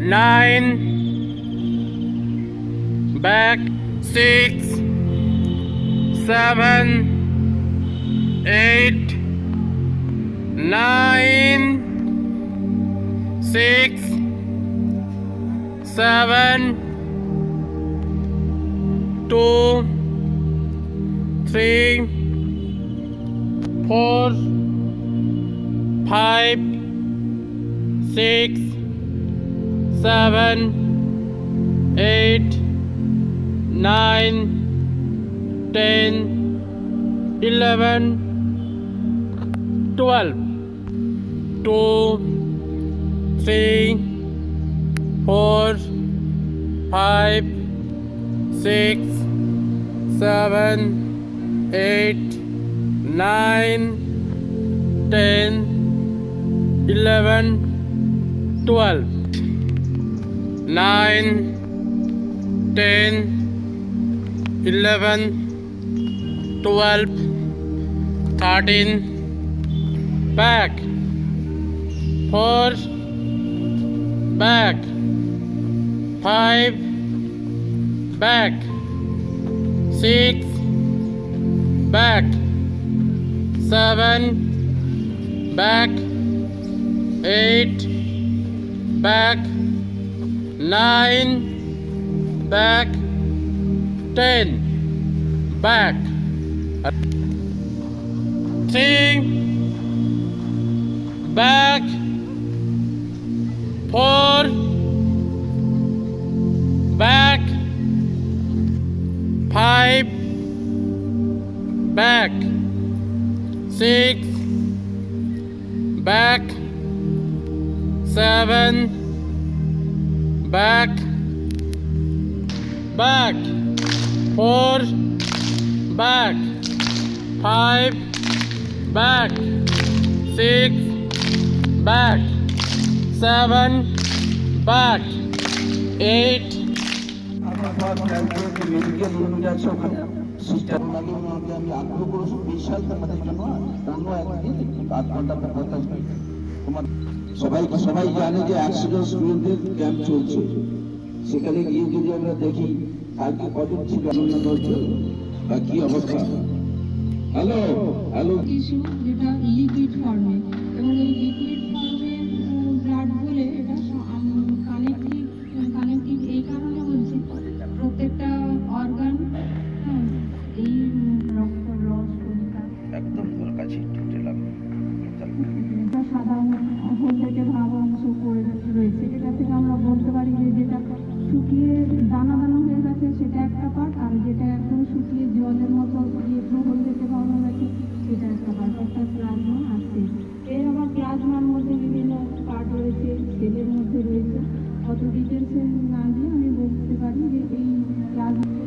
9, back 6, 7, 8, 9, 6, 7, 2, 3, 4, 5, 6, 7, 8, 9, 10, 11, 12, 2, 3, 4, 5, 6, 7, 8, 9, 10, 11, 12, 9, 10, 11, 12, 13, back 4, back 5, back 6, back 7, back 8, back 9, back 10, back 3, back 4, back 5, back 6, back 7, back 4, back 5, back 6, back 7, back 8. Medical unit আছে ওখানে system লাগে ওনাকে আমি আগ্রহ করেছি বিশাল তোমাদের জন্য অন্য একদিন 8 ঘন্টা 45 মিনিট তোমার সবাই জানে যে অ্যাক্সিডেন্ট স্টুডেন্টদের ক্যাম্প চলছে সেখানে গিয়ে যদি আমরা দেখি কালকে কজন ছিল অন্য দলজন বা কি অবস্থা হ্যালো টিস্যু যেটা লিকুইড ফর্মে এবং এই লিকুইড ফর্মের ব্লাড বলে এটা কানেক্টিভ এই কারণে বলছি প্রত্যেকটা অর্গান এই রক্ত রস কণিকা একদম তোর কাছে এটা সাধারণ হলদেটে ভাব অংশ পড়ে রয়েছে এটা থেকে আমরা বলতে পারি যে যেটা শুকিয়ে দানা দানা হয়ে গেছে সেটা একটা পার্ট আর যেটা একদম শুকিয়ে জলের মতো হলদেটে ভাব গেছে সেটা একটা পার্ট অর্থাৎ প্লাজমা আর সেল এর আবার প্লাজমার মধ্যে বিভিন্ন পার্ট রয়েছে সেলের মধ্যে রয়েছে অত ডিটেলসে না দিয়ে আমি বলতে পারি যে এই প্লাজমা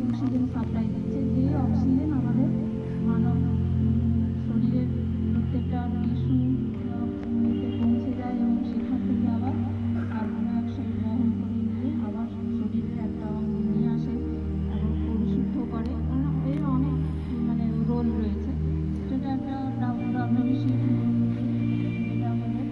অক্সিজেন সাপ্লাই দিচ্ছে যে অক্সিজেন আমাদের মানব শরীরের প্রত্যেকটা টিস্যু পৌঁছে যায় এবং সেখান থেকে আবার কার্বন ডাইঅক্সাইড গ্রহণ করে নিয়ে আবার শরীরের একটা অঙ্গ নিয়ে আসে এবং পরিশুদ্ধ করে এর অনেক রোল রয়েছে সেটা একটা WBC যেটা আমাদের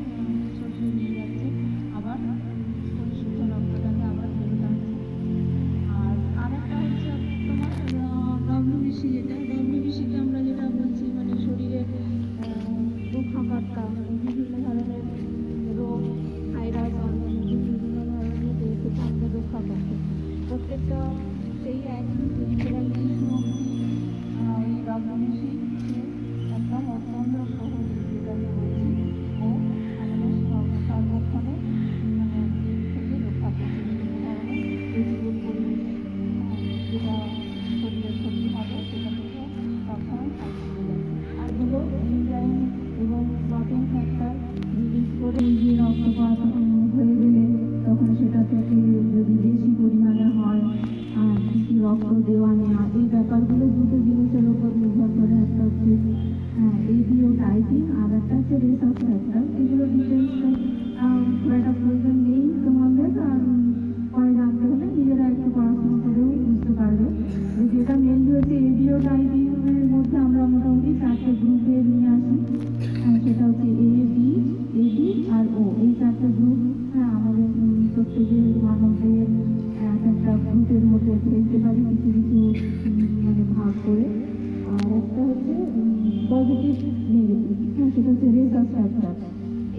সেটা হচ্ছে রেসাস ফ্যাক্টর।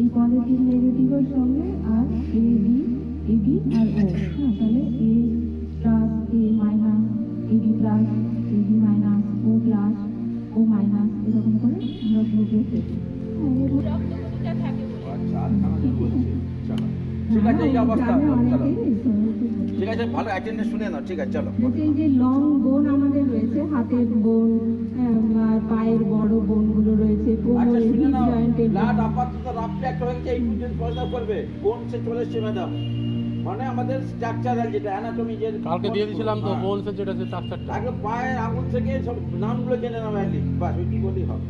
এই পজিটিভ নেগেটিভের সঙ্গে আর এবি আর ও, হ্যাঁ, তাহলে A plus A minus AB plus AB minus O plus O minus, এরকম করে আমরা গ্রুপে ফেলি। হ্যাঁ, এগুলো আচ্ছা, আর আমাকে বলছি, চলো। ঠিক আছে, এই অবস্থা, চলো। ঠিক আছে, ভালো অ্যাটেন্ডেন্স শুনে নাও, ঠিক আছে, চলো। এই যে লং বোন আমাদের রয়েছে, হাতের বোন, আর পায়ের বড় বোনগুলো রয়েছে, আচ্ছা, কোমরের শুনে হিপ নাও, জয়েন্টের ব্লাড আপাতত রাফলি একটা হয়েছে, এই পর্যন্ত পয়সা করবে, কোন সে চলে এসছে ম্যাডাম, মানে আমাদের স্ট্রাকচারাল যেটা অ্যানাটমি যে কালকে দিয়ে দিয়েছিলাম তো হ্যাঁ। বোনসের যেটা আছে চারটা। আগে পায়ের আঙুল থেকে সব নামগুলো জেনে নাও অ্যালি, বাস ওইটি বলেই হবে।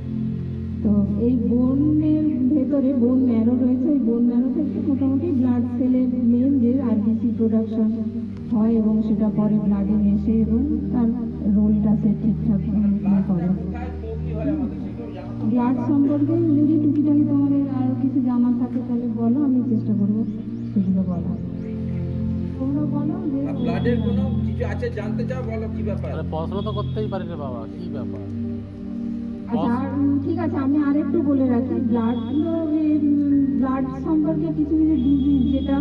তো এই বোনের ভেতরে বোন ম্যারো রয়েছে, এই বোন ম্যারো থেকে মোটামুটি ব্লাড সেলের মেন যে আরবিসি প্রোডাকশন হয় এবং সেটা পরে ব্লাডে মেশে এবং তার রোলটা সে ঠিকঠাক করে। কোথায় তৈরি হয় আমাদের সেটাও জানো তো? ব্লাড সম্পর্কে যদি টুকিটাকি তোমাদের আরো কিছু জানা থাকে তাহলে বলো, আমি চেষ্টা করবো সেগুলো বলা। তোমরা বলো যে আর ব্লাডের কোনো কিছু আছে জানতে চাও, বলো কি ব্যাপার? আরে পড়াশোনা তো করতেই পারি রে বাবা, কি ব্যাপার? আচ্ছা, ঠিক আছে, আমি আরেকটু বলে রাখি। ব্লাড সম্পর্কে কিছু কিছু ডিজিজ যেটা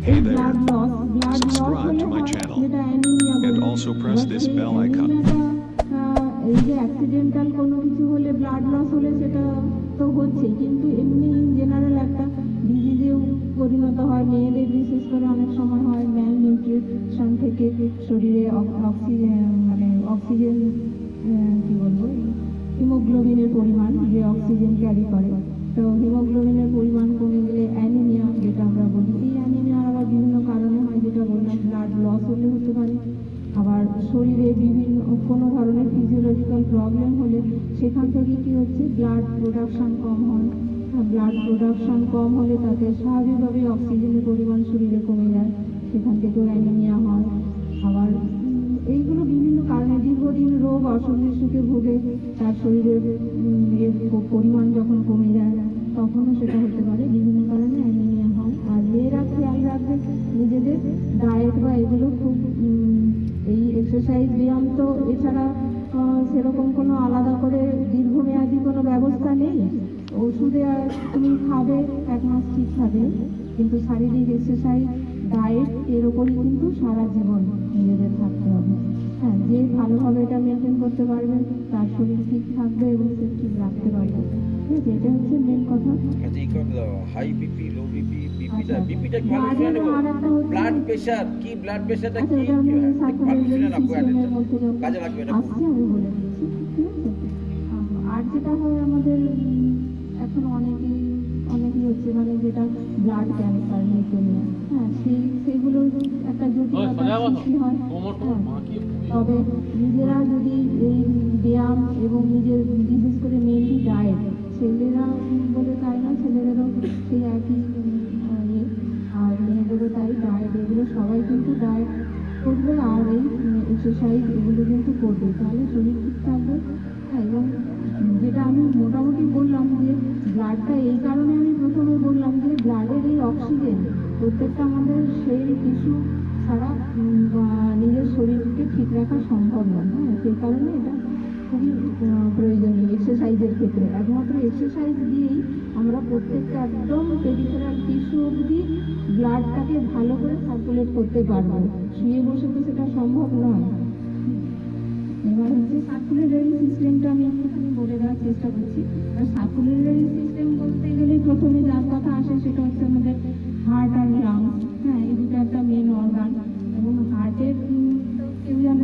Hey there. Blood loss Subscribe হলে to my হয়, channel. যেটা অ্যানিমিয়া And বলে। also press এবার this সেই bell icon. অ্যানিমিয়াটা, এই যে অ্যাক্সিডেন্টাল কোনো কিছু হলে ব্লাড লস হলে সেটা তো হচ্ছে, কিন্তু এমনি ইন জেনারেল একটা ডিজিজেও পরিণত হয়। মেয়েদের বিশেষ করে অনেক সময় হয় ম্যাল নিউট্রিশন থেকে শরীরে অক্সিজেন কি বলবো, হিমোগ্লোবিনের পরিমাণ, যে অক্সিজেন ক্যারি করে, তো হিমোগ্লোবিনের পরিমাণ কমে গেলে অ্যানিমিয়া যেটা আমরা বলি। এই অ্যানিমিয়ার আবার বিভিন্ন কারণে হয়, যেটা বললাম ব্লাড লস হলে হতে পারে, আবার শরীরে বিভিন্ন কোনো ধরনের ফিজিওলজিক্যাল প্রবলেম হলে সেখান থেকে কি হচ্ছে ব্লাড প্রোডাকশন কম হয়। ব্লাড প্রোডাকশন কম হলে তাতে স্বাভাবিকভাবে অক্সিজেনের পরিমাণ শরীরে কমে যায়, সেখান থেকেও অ্যানিমিয়া হয়। আবার এইগুলো বিভিন্ন কারণে দীর্ঘদিন রোগ অসুখ বিসুখে ভুগে তার শরীরের এর পরিমাণ যখন কমে যায় তখনও সেটা হতে পারে, বিভিন্ন কারণে অ্যানিমিয়া হয়। আর মেয়েরা খেয়াল রাখবে নিজেদের ডায়েট বা এগুলো খুব, এই এক্সারসাইজ ব্যায়াম তো এছাড়া সেরকম কোনো আলাদা করে দীর্ঘমেয়াদী কোনো ব্যবস্থা নেই। ওষুধে তুমি খাবে এক মাস ঠিক খাবে, কিন্তু শারীরিক এক্সারসাইজ ডায়েট এর ওপরই কিন্তু সারা জীবন নিজেদের থাকতে হবে। হ্যাঁ, যে ভালোভাবে এটা মেনটেন করতে পারবে তার শরীর ঠিক থাকবে এবং সে ঠিক রাখতে পারবে। ঠিক আছে, এটা হচ্ছে মেন কথা। আচ্ছা, এই করে দাও, হাই বিপি, লো বিপি, বিপিটা আচ্ছা। বিপিটা ভালো ব্লাডের শুনে নেবো। আরেকটা হচ্ছে- ব্লাড প্রেশার কি, ব্লাড প্রেশারটা আচ্ছা, কি, এটা আমি ভালো সার্কুলেটরি শুনে না, সিস্টেমের মধ্যে যখন কাজে লাগবে এটা। আসছে আমি বলে দিচ্ছি, ঠিক আছে। আর যেটা হয় আমাদের এখন অনেকেই হচ্ছে মানে যেটা ব্লাড ক্যান্সার, লিউকেমিয়া, হ্যাঁ, সেগুলোর একটা জটিলতা সোজা বসো। সৃষ্টি হয়। কোমর টোমর বাঁকিয়ে ফুলিয়ে। তবে নিজেরা যদি এই ব্যায়াম এবং নিজের বিশেষ করে মেনলি ডায়েট, ছেলেরা বলে তাই না, ছেলেদেরও সেই একই ইয়ে, আর মেয়েদেরও তাই, ডায়েট এগুলো সবাই কিন্তু ডায়েট করবে আর এই এক্সারসাইজ এগুলো কিন্তু করবে, তাহলে শরীর ঠিক থাকবে। হ্যাঁ, এবং যেটা আমি মোটামুটি বললাম যে ব্লাডটা এই কারণে আমি প্রথমে বললাম যে ব্লাডের এই অক্সিজেন প্রত্যেকটা আমাদের সেই টিস্যু ছাড়া নিজের শরীরকে ঠিক রাখা সম্ভব নয়। হ্যাঁ, সেই কারণে এটা খুবই প্রয়োজনীয় এক্সারসাইজের ক্ষেত্রে। একমাত্র এক্সারসাইজ দিয়েই আমরা প্রত্যেকটা একদম পেরিফেরাল টিস্যু অবধি ব্লাডটাকে ভালো করে সার্কুলেট করতে পারবো। শুয়ে বসে তো সেটা সম্ভব নয়। এবার হচ্ছে সার্কুলেটরি সিস্টেমটা আমি একটুখানি বলে দেওয়ার চেষ্টা করছি। আর সার্কুলেটরি সিস্টেম বলতে গেলে প্রথমে যার কথা আসে সেটা হচ্ছে আমাদের হার্ট আর লাংস। হ্যাঁ, এই দুটো একটা মেন অর্গান, এবং হার্টের কেউ যেন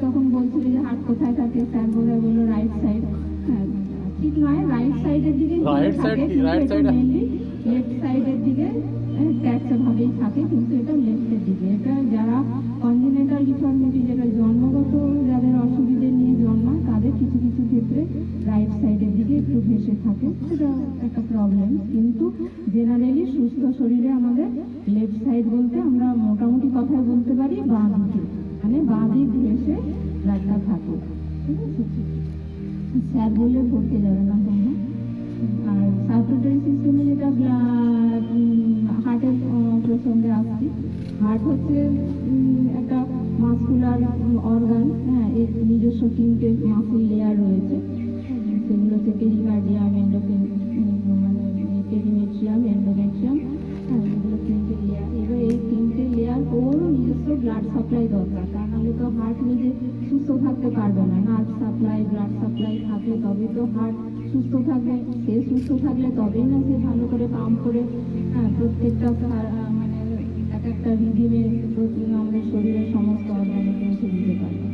তখন বলছিল যে হার্ট কোথায় থাকে, স্যার বললো রাইট সাইড। হ্যাঁ, ঠিক নয়, রাইট সাইডের দিকে Right side কি? Right side? মেনলি লেফট সাইডের দিকে ট্যাক্সা ভাবেই থাকে, কিন্তু এটা লেফটের দিকে। এটা যারা কনজেনিটাল ডিফর্মিটি, যেটা জন্মগত যাদের অসুবিধে নিয়ে জন্মায় তাদের কিছু কিছু ক্ষেত্রে রাইট সাইডের দিকে একটু ভেসে থাকে, সেটা একটা প্রবলেম। কিন্তু জেনারেলি সুস্থ শরীরে আমাদের লেফট সাইড বলতে আমরা মোটামুটি কথায় বলতে পারি বাঁ দিকে, মানে বাঁ দিক ভেসে ব্লাডটা থাকে। ঠিক আছে, স্যার বলে ভরতে যাবে না তোমরা। আর সার্কুলেটরি সিস্টেমে যেটা হার্টের প্রসঙ্গে আসছি, হার্ট হচ্ছে একটা মাসকুলার অর্গান। হ্যাঁ, এর নিজস্ব তিনটে মাসল লেয়ার রয়েছে, সেগুলো হচ্ছে পেরিকার্ডিয়াম, সাপ্লাই দরকার, তা নাহলে তো হার্ট নিজে সুস্থ থাকতে পারবে না। নার্ভ সাপ্লাই, ব্লাড সাপ্লাই থাকলে তবে তো হার্ট সুস্থ থাকবে। সে সুস্থ থাকলে তবেই না সে ভালো করে পাম্প করে প্রত্যেকটা মানে এক একটা রিদিমে আমাদের শরীরের সমস্ত অর্গানে পৌঁছে দিতে পারবে।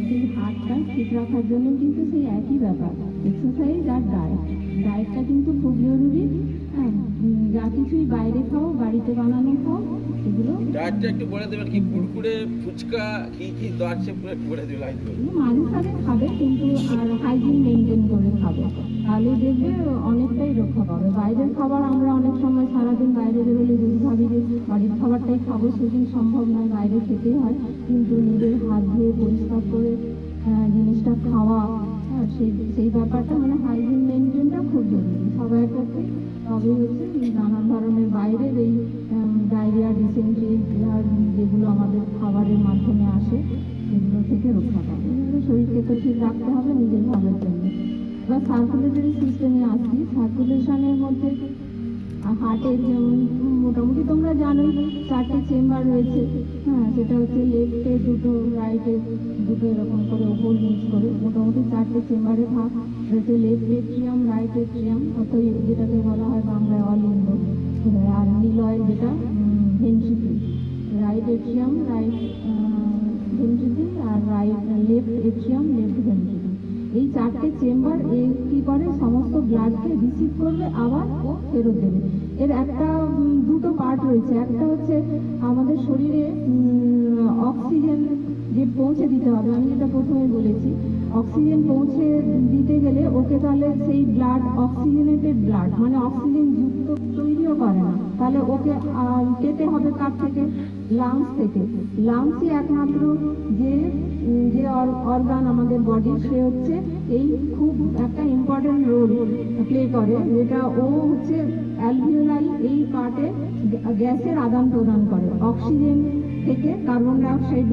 সেই হার্টটা ঠিক রাখার জন্য কিন্তু সেই একই ব্যাপার, এক্সারসাইজ আর ডায়েটটা কিন্তু খুব জরুরি। যা কিছুই বাইরে খাও, বাড়িতে বানানো খাও, এগুলো ডায়েটটা একটু বলে দেবেন, কি কুরকুরে, ফুচকা, কি কি আছে পুরো বলে দেবেন লাইন করে। মাঝে সাঝে খাবে, কিন্তু আর হাইজিন মেনটেন করে খাবে, তাহলে দেখবে অনেকটাই রক্ষা পাবে। বাইরের খাবার আমরা অনেক সময় সারাদিন বাইরে বেরোলে যদি ভাবি যে বাড়ির খাবারটাই খাবো, সেদিন সম্ভব নয়, বাইরে খেতেই হয়। কিন্তু নিজের হাত ধুয়ে পরিষ্কার করে জিনিসটা খাওয়া, সেই ব্যাপারটা মানে হাইজিন মেনটেনটা খুব জরুরি সবার পক্ষে। তবেই হচ্ছে নানান ধরনের বাইরের এই ডায়রিয়া, ডিসেন্ট্রি যেগুলো আমাদের খাবারের মাধ্যমে আসে, সেগুলো থেকে রক্ষা পাবে। শরীরকে তো ঠিক রাখতে হবে নিজের ভালোর জন্য। এবার সার্কুলেটরি সিস্টেমে আসি। সার্কুলেশনের মধ্যে হার্টের যেমন মোটামুটি তোমরা জানোই 4টে চেম্বার রয়েছে। সেটা হচ্ছে লেফটে দুটো, রাইটে দুটো, এরকম করে ওপর মিক্স করে মোটামুটি 4টে চেম্বারে ভাগ রয়েছে। লেফট এট্রিয়াম, রাইট এট্রিয়াম, অর্থাৎ যেটাকে বলা হয় বাংলায় অলিন্দ, আর নিলয় যেটা ventricle. Right atrium, right ventricle, আর লেফট এট্রিয়াম, লেফট ভেন্ট্রিকল। এই 4টে চেম্বার কি করে, সমস্ত ব্লাডকে রিসিভ করবে আবার ও ফেরত দেবে। এর একটা দুটো পার্ট রয়েছে। একটা হচ্ছে আমাদের শরীরে অক্সিজেন যে পৌঁছে দিতে হবে, আমি যেটা প্রথমে বলেছি, অক্সিজেন পৌঁছে দিতে গেলে ওকে তাহলে সেই ব্লাড অক্সিজেনেটেড ব্লাড মানে অক্সিজেন যুক্ত তৈরিও করে না, তাহলে ওকে পেতে হবে কার থেকে, লাংস থেকে। লাংসই একমাত্র যে অর্গান আমাদের বডির, সে হচ্ছে এই খুব একটা ইম্পর্টেন্ট রোল প্লে করে, যেটা ও হচ্ছে অ্যালভিওলাই এই পার্টে গ্যাসের আদান প্রদান করে। অক্সিজেন থেকে কার্বন ডাইঅক্সাইড,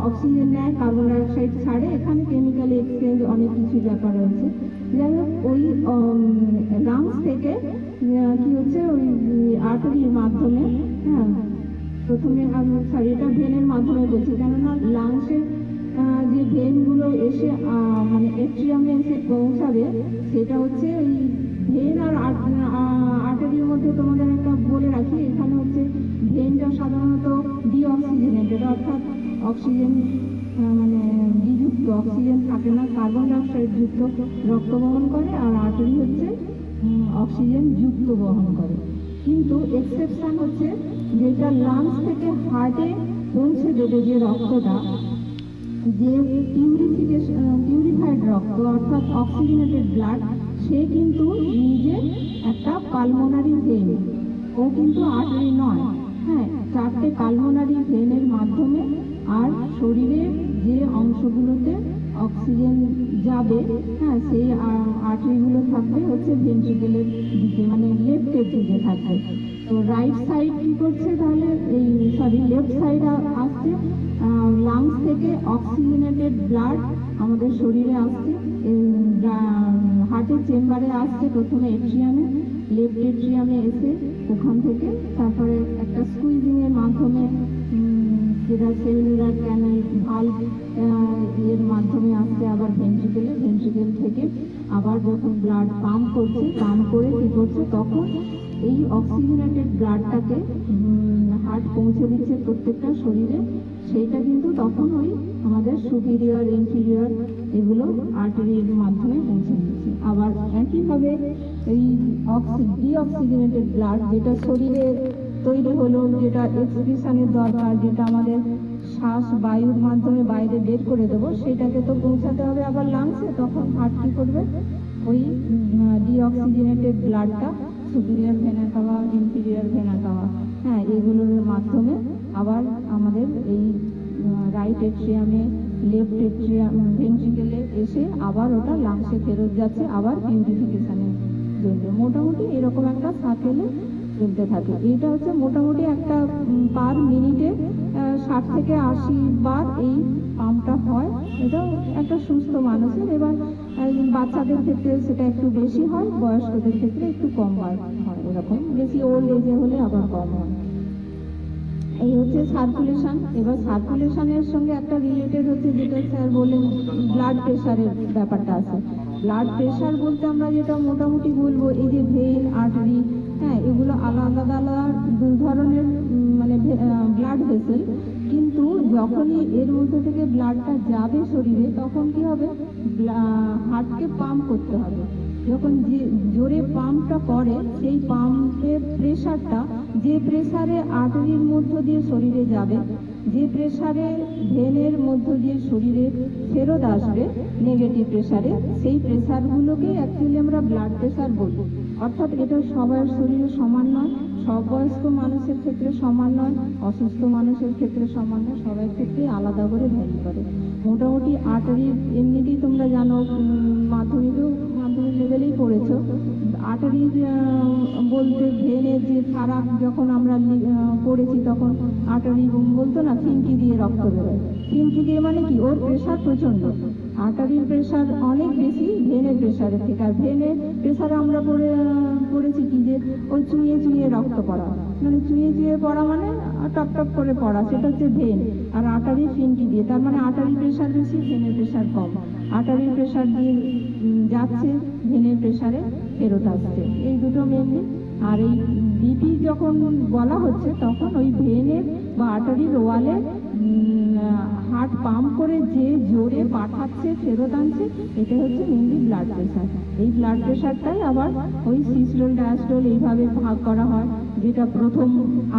অক্সিজেন নেয়, কার্বন ডাইঅক্সাইড ছাড়ে, এখানে কেমিক্যাল এক্সচেঞ্জ অনেক কিছু ব্যাপার রয়েছে। যাই হোক, ওই লাংস থেকে কি হচ্ছে, ওই আর্টারির মাধ্যমে, প্রথমে এটা ভেনের মাধ্যমে বলছি, কেননা লাংসের যে ভেনগুলো এসে মানে এট্রিয়ামে এসে পৌঁছাবে, সেটা হচ্ছে ওই ভেন আর আর্টারির মধ্যে। তোমাদের একটা বলে রাখি, এখানে হচ্ছে ভেনটা সাধারণত ডিঅক্সিজেনেটেড, অর্থাৎ অক্সিজেন মানে বিযুক্ত, অক্সিজেন থাকে না, কার্বন ডাইঅক্সাইড যুক্ত রক্ত বহন করে, আর আর্টারি হচ্ছে অক্সিজেন যুক্ত বহন করে। কিন্তু এক্সেপশন হচ্ছে যেটা লাংস থেকে হার্টে পৌঁছে দেবে যে রক্তটা, যে পিউরিফাইড রক্ত অর্থাৎ অক্সিজেনেটেড ব্লাড, সে কিন্তু নিজে একটা পালমোনারি ভেন, ও কিন্তু আর্টারি নয়। 4টে পালমোনারি ভেনের মাধ্যমে আর শরীরের যে অংশগুলোতে অক্সিজেন যাবে, সেই আর্টারিগুলো থাকবে হচ্ছে ভেন্ট্রিকেলের দিকে, মানে লেফটের দিকে থাকবে। তো রাইট সাইড কি করছে তাহলে, লেফট সাইড আসছে, লাংস থেকে অক্সিজেনেটেড ব্লাড আমাদের শরীরে আসছে, হার্টের চেম্বারে আসছে, প্রথমে এট্রিয়ামে, লেফট এট্রিয়ামে এসে ওখান থেকে তারপরে একটা স্কুইজিং এর মাধ্যমে, যেটা সেলুলার ক্যানাল ভালভ এর মাধ্যমে আসছে আবার ভেন্ট্রিকেলে। ভেন্ট্রিকেল থেকে আবার যখন ব্লাড পাম্প করছে, পাম্প করে কি করছে, তখন এই অক্সিজেনেটেড ব্লাডটাকে হার্ট পৌঁছে দিচ্ছে প্রত্যেকটা শরীরে। সেইটা কিন্তু তখন ওই আমাদের সুপিরিয়র, ইনফিরিয়র এগুলো আর্টারির মাধ্যমে পৌঁছে দিচ্ছে। আবার একইভাবে এই ডিঅক্সিজেনেটেড ব্লাড যেটা শরীরে তৈরি হলো, যেটা এক্সক্রিশনের দরকার, যেটা আমাদের শ্বাস বায়ুর মাধ্যমে বাইরে বের করে দেবো, সেটাকে তো পৌঁছাতে হবে আবার লাংসে। তখন হার্ট কি করবে, ওই ডিঅক্সিজেনেটেড ব্লাডটা superior vena cava, inferior vena cava, এগুলোর মাধ্যমে আবার আমাদের এই রাইট এট্রিয়ামে, লেফট এট্রিয়াম, ভেন্ট্রিকেলে এসে আবার ওটা লাংসে ফেরত যাচ্ছে, আবার পিউরিফিকেশনের জন্য। মোটামুটি এরকম একটা সার্কেলে চলতে থাকে। এটা হচ্ছে মোটামুটি একটা পার মিনিটে 60 থেকে 80 বার এই পাম্পটা হয়। এটাও একটা সুস্থ মানুষের। এবার বাচ্চাদের ক্ষেত্রে সেটা একটু বেশি হয়, বয়স্কদের ক্ষেত্রে একটু কম হয়, এরকম বেশি ওল্ড এজে হলে আবার কম হয়। এই হচ্ছে সার্কুলেশন। এবার সার্কুলেশনের সঙ্গে একটা রিলেটেড হচ্ছে যেটা স্যার বললেন ব্লাড প্রেশারের ব্যাপারটা আছে। ব্লাড প্রেশার বলতে আমরা যেটা মোটামুটি বলবো এই যে ভেইন, আর্টারি, হ্যাঁ, এগুলো আলাদা আলাদা দু ধরনের মানে ব্লাড ভেসেল। কিন্তু যখনই এর মধ্যে থেকে ব্লাডটা যাবে শরীরে তখন কি হবে, হার্টকে পাম্প করতে হবে। যখন যে জোরে পাম্পটা করে সেই পাম্পের প্রেশারটা, যে প্রেসারে আর্টারির মধ্য দিয়ে শরীরে যাবে, যে প্রেসারে ভেনের মধ্য দিয়ে শরীরে ফেরত আসবে নেগেটিভ প্রেসারে, সেই প্রেসারগুলোকে অ্যাকচুয়ালি আমরা ব্লাড প্রেসার বলি। অর্থাৎ এটা সবার শরীরে সমান নয়, সব বয়স্ক মানুষের ক্ষেত্রে সমান নয়, অসুস্থ মানুষের ক্ষেত্রে সমান নয়, সবার ক্ষেত্রে আলাদা করে ভ্যারি করে। মোটামুটি আর্টারি এমনিতেই তোমরা জানো, মাধ্যমিক লেভেলেই পড়েছো, আর্টারি বলতে ভেনের যে ফারাক যখন আমরা পড়েছি তখন আর্টারি বলতো না ফিনকি দিয়ে রক্ত বেরোয়। ফিনকি দিয়ে মানে কি, ওর প্রেশার প্রচণ্ড, আর্টারির প্রেশার অনেক বেশি ভেনের প্রেশারের থেকে। আর ভেনের প্রেশারে আমরা পড়েছি কি যে ওই চুইয়ে চুইয়ে রক্ত পড়া, মানে চুইয়ে চুইয়ে পড়া মানে টপ টপ করে পড়া, সেটা হচ্ছে ভেন। আর আর্টারি ফিনকি দিয়ে, তার মানে আর্টারির প্রেশার বেশি, ভেনের প্রেশার কম। আর্টারির প্রেশার দিয়ে যাচ্ছে, ভেনের প্রেশারে ফেরত আসছে, এই দুটো মেনলি। আর এই বিপি যখন বলা হচ্ছে তখন ওই ভেনের বা আর্টারির ওয়ালে হার্ট পাম্প করে যে জোরে পাঠাচ্ছে, ফেরত আনছে, এটা হচ্ছে মেনলি ব্লাড প্রেশার। এই ব্লাড প্রেশারটাই আবার ওই সিস্টোল ডায়াস্টোল এইভাবে ভাগ করা হয়, যেটা প্রথম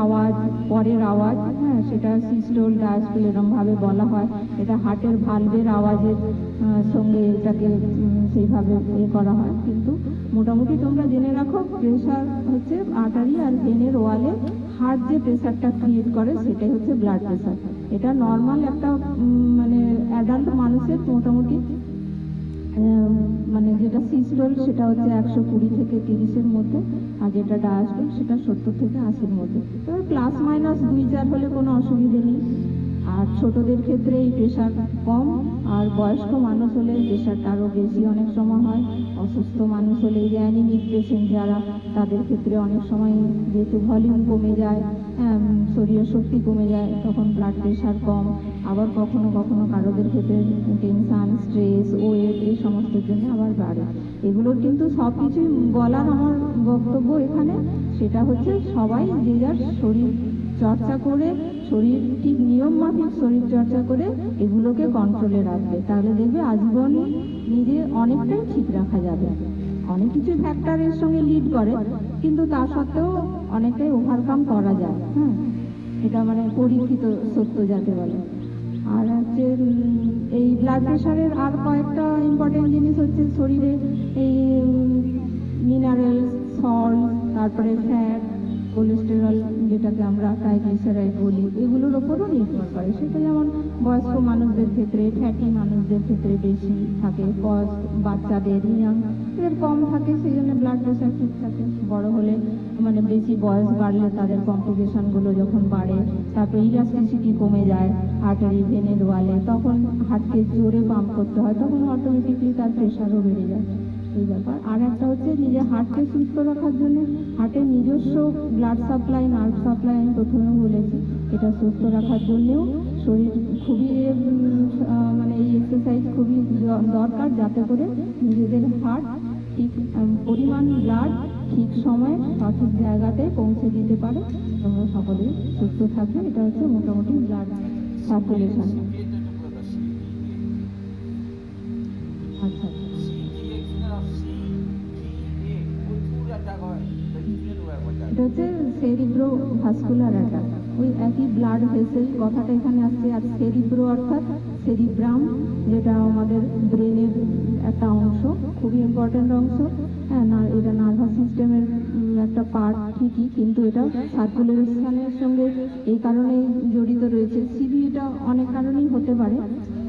আওয়াজ, পরের আওয়াজ, হ্যাঁ, সেটা সিস্টোল ডায়াস্টোল এরকমভাবে বলা হয়। এটা হার্টের ভালভের আওয়াজের সঙ্গে এটাকে সেইভাবে করা হয়। কিন্তু মোটামুটি তোমরা জেনে রাখো, প্রেশার হচ্ছে আর্টারি আর ভেনের ওয়ালে হার্ট যে প্রেশারটা ক্রিয়েট করে সেটাই হচ্ছে ব্লাড প্রেশার। এটা নর্মাল একটা মানে অ্যাডাল্ট মানুষের মোটামুটি মানে যেটা সিস্টোল সেটা হচ্ছে 120 থেকে 30-এর মধ্যে, আর যেটা ডায়াস্টোল সেটা 70 থেকে 80-এর মধ্যে। তবে প্লাস মাইনাস 2-4 হলে কোনো অসুবিধে নেই। আর ছোটদের ক্ষেত্রে এই প্রেশার কম, আর বয়স্ক মানুষ হলে প্রেশারটা আরও বেশি অনেক সময় হয়। অসুস্থ মানুষ হলে এই যে অ্যানিমিক পেশেন্ট যারা, তাদের ক্ষেত্রে অনেক সময় যেহেতু ভলিউম কমে যায়, শরীরের শক্তি কমে যায়, তখন ব্লাড প্রেশার কম। আবার কখনো কখনো কারোদের ক্ষেত্রে টেনশান, স্ট্রেস, ওয়েট এই সমস্তের জন্য আবার বাড়ে। এগুলোর কিন্তু সব কিছুই বলার আমার বক্তব্য এখানে সেটা হচ্ছে সবাই যে যার শরীর চর্চা করে, শরীর ঠিক নিয়ম মাফিক শরীর চর্চা করে এগুলোকে কন্ট্রোলে রাখবে, তাহলে দেখবে আজীবন নিজে অনেকটাই ঠিক রাখা যাবে। অনেক কিছু ফ্যাক্টরের সঙ্গে লিড করে, কিন্তু তা সত্ত্বেও অনেকটাই ওভারকাম করা যায়। হ্যাঁ, এটা মানে পরীক্ষিত সত্য যাকে বলে। আর হচ্ছে এই ব্লাড প্রেশারের আর কয়েকটা ইম্পর্টেন্ট জিনিস হচ্ছে শরীরে এই মিনারেলস, সল্ট, তারপরে ফ্যাট, কোলেস্টেরল যেটাকে আমরা ট্রাইগ্লিসারাইড বলি, এগুলোর ওপরও নির্ভর করে। সেটা যেমন বয়স্ক মানুষদের ক্ষেত্রে, ফ্যাটি মানুষদের ক্ষেত্রে বেশি থাকে, বাচ্চাদের, ইয়াং এদের কম থাকে, সেই জন্য ব্লাড প্রেশার ঠিক থাকে। বড় হলে মানে বেশি বয়স বাড়লে তাদের কমপ্লিকেশনগুলো যখন বাড়ে, তারপরে ইলাস্টিসিটি কমে যায় আর্টারি ভেনের ওয়ালে, তখন হার্টকে জোরে পাম্প করতে হয়, তখন অটোমেটিকলি তার প্রেশারও বেড়ে যায়, এই ব্যাপার। আর একটা হচ্ছে নিজের হার্টকে সুস্থ রাখার জন্য হার্টের নিজস্ব ব্লাড সাপ্লাই, নার্ভ সাপ্লাই আমি প্রথমে বলেছি, এটা সুস্থ রাখার জন্যেও শরীর খুবই মানে এই এক্সারসাইজ খুবই দরকার, যাতে করে নিজেদের হার্ট ঠিক পরিমাণ ব্লাড ঠিক সময়ে সঠিক জায়গাতে পৌঁছে দিতে পারে, তোমরা সকলে সুস্থ থাকবে। এটা হচ্ছে মোটামুটি ব্লাড সার্কুলেশন। আচ্ছা, এটা হচ্ছে সেরিব্রো ভাস্কুলার অ্যাটাক। ওই একই ব্লাড ভেসেল কথাটা এখানে আসছে। আর সেরিব্রো অর্থাৎ সেরিব্রাম, যেটা আমাদের ব্রেনের একটা অংশ, খুবই ইম্পর্টেন্ট অংশ। হ্যাঁ, না, এটা নার্ভাস সিস্টেমের একটা পার্ট ঠিকই, কিন্তু এটা সার্কুলেশনের সঙ্গে এই কারণেই জড়িত রয়েছে। সিবি এটা অনেক কারণেই হতে পারে।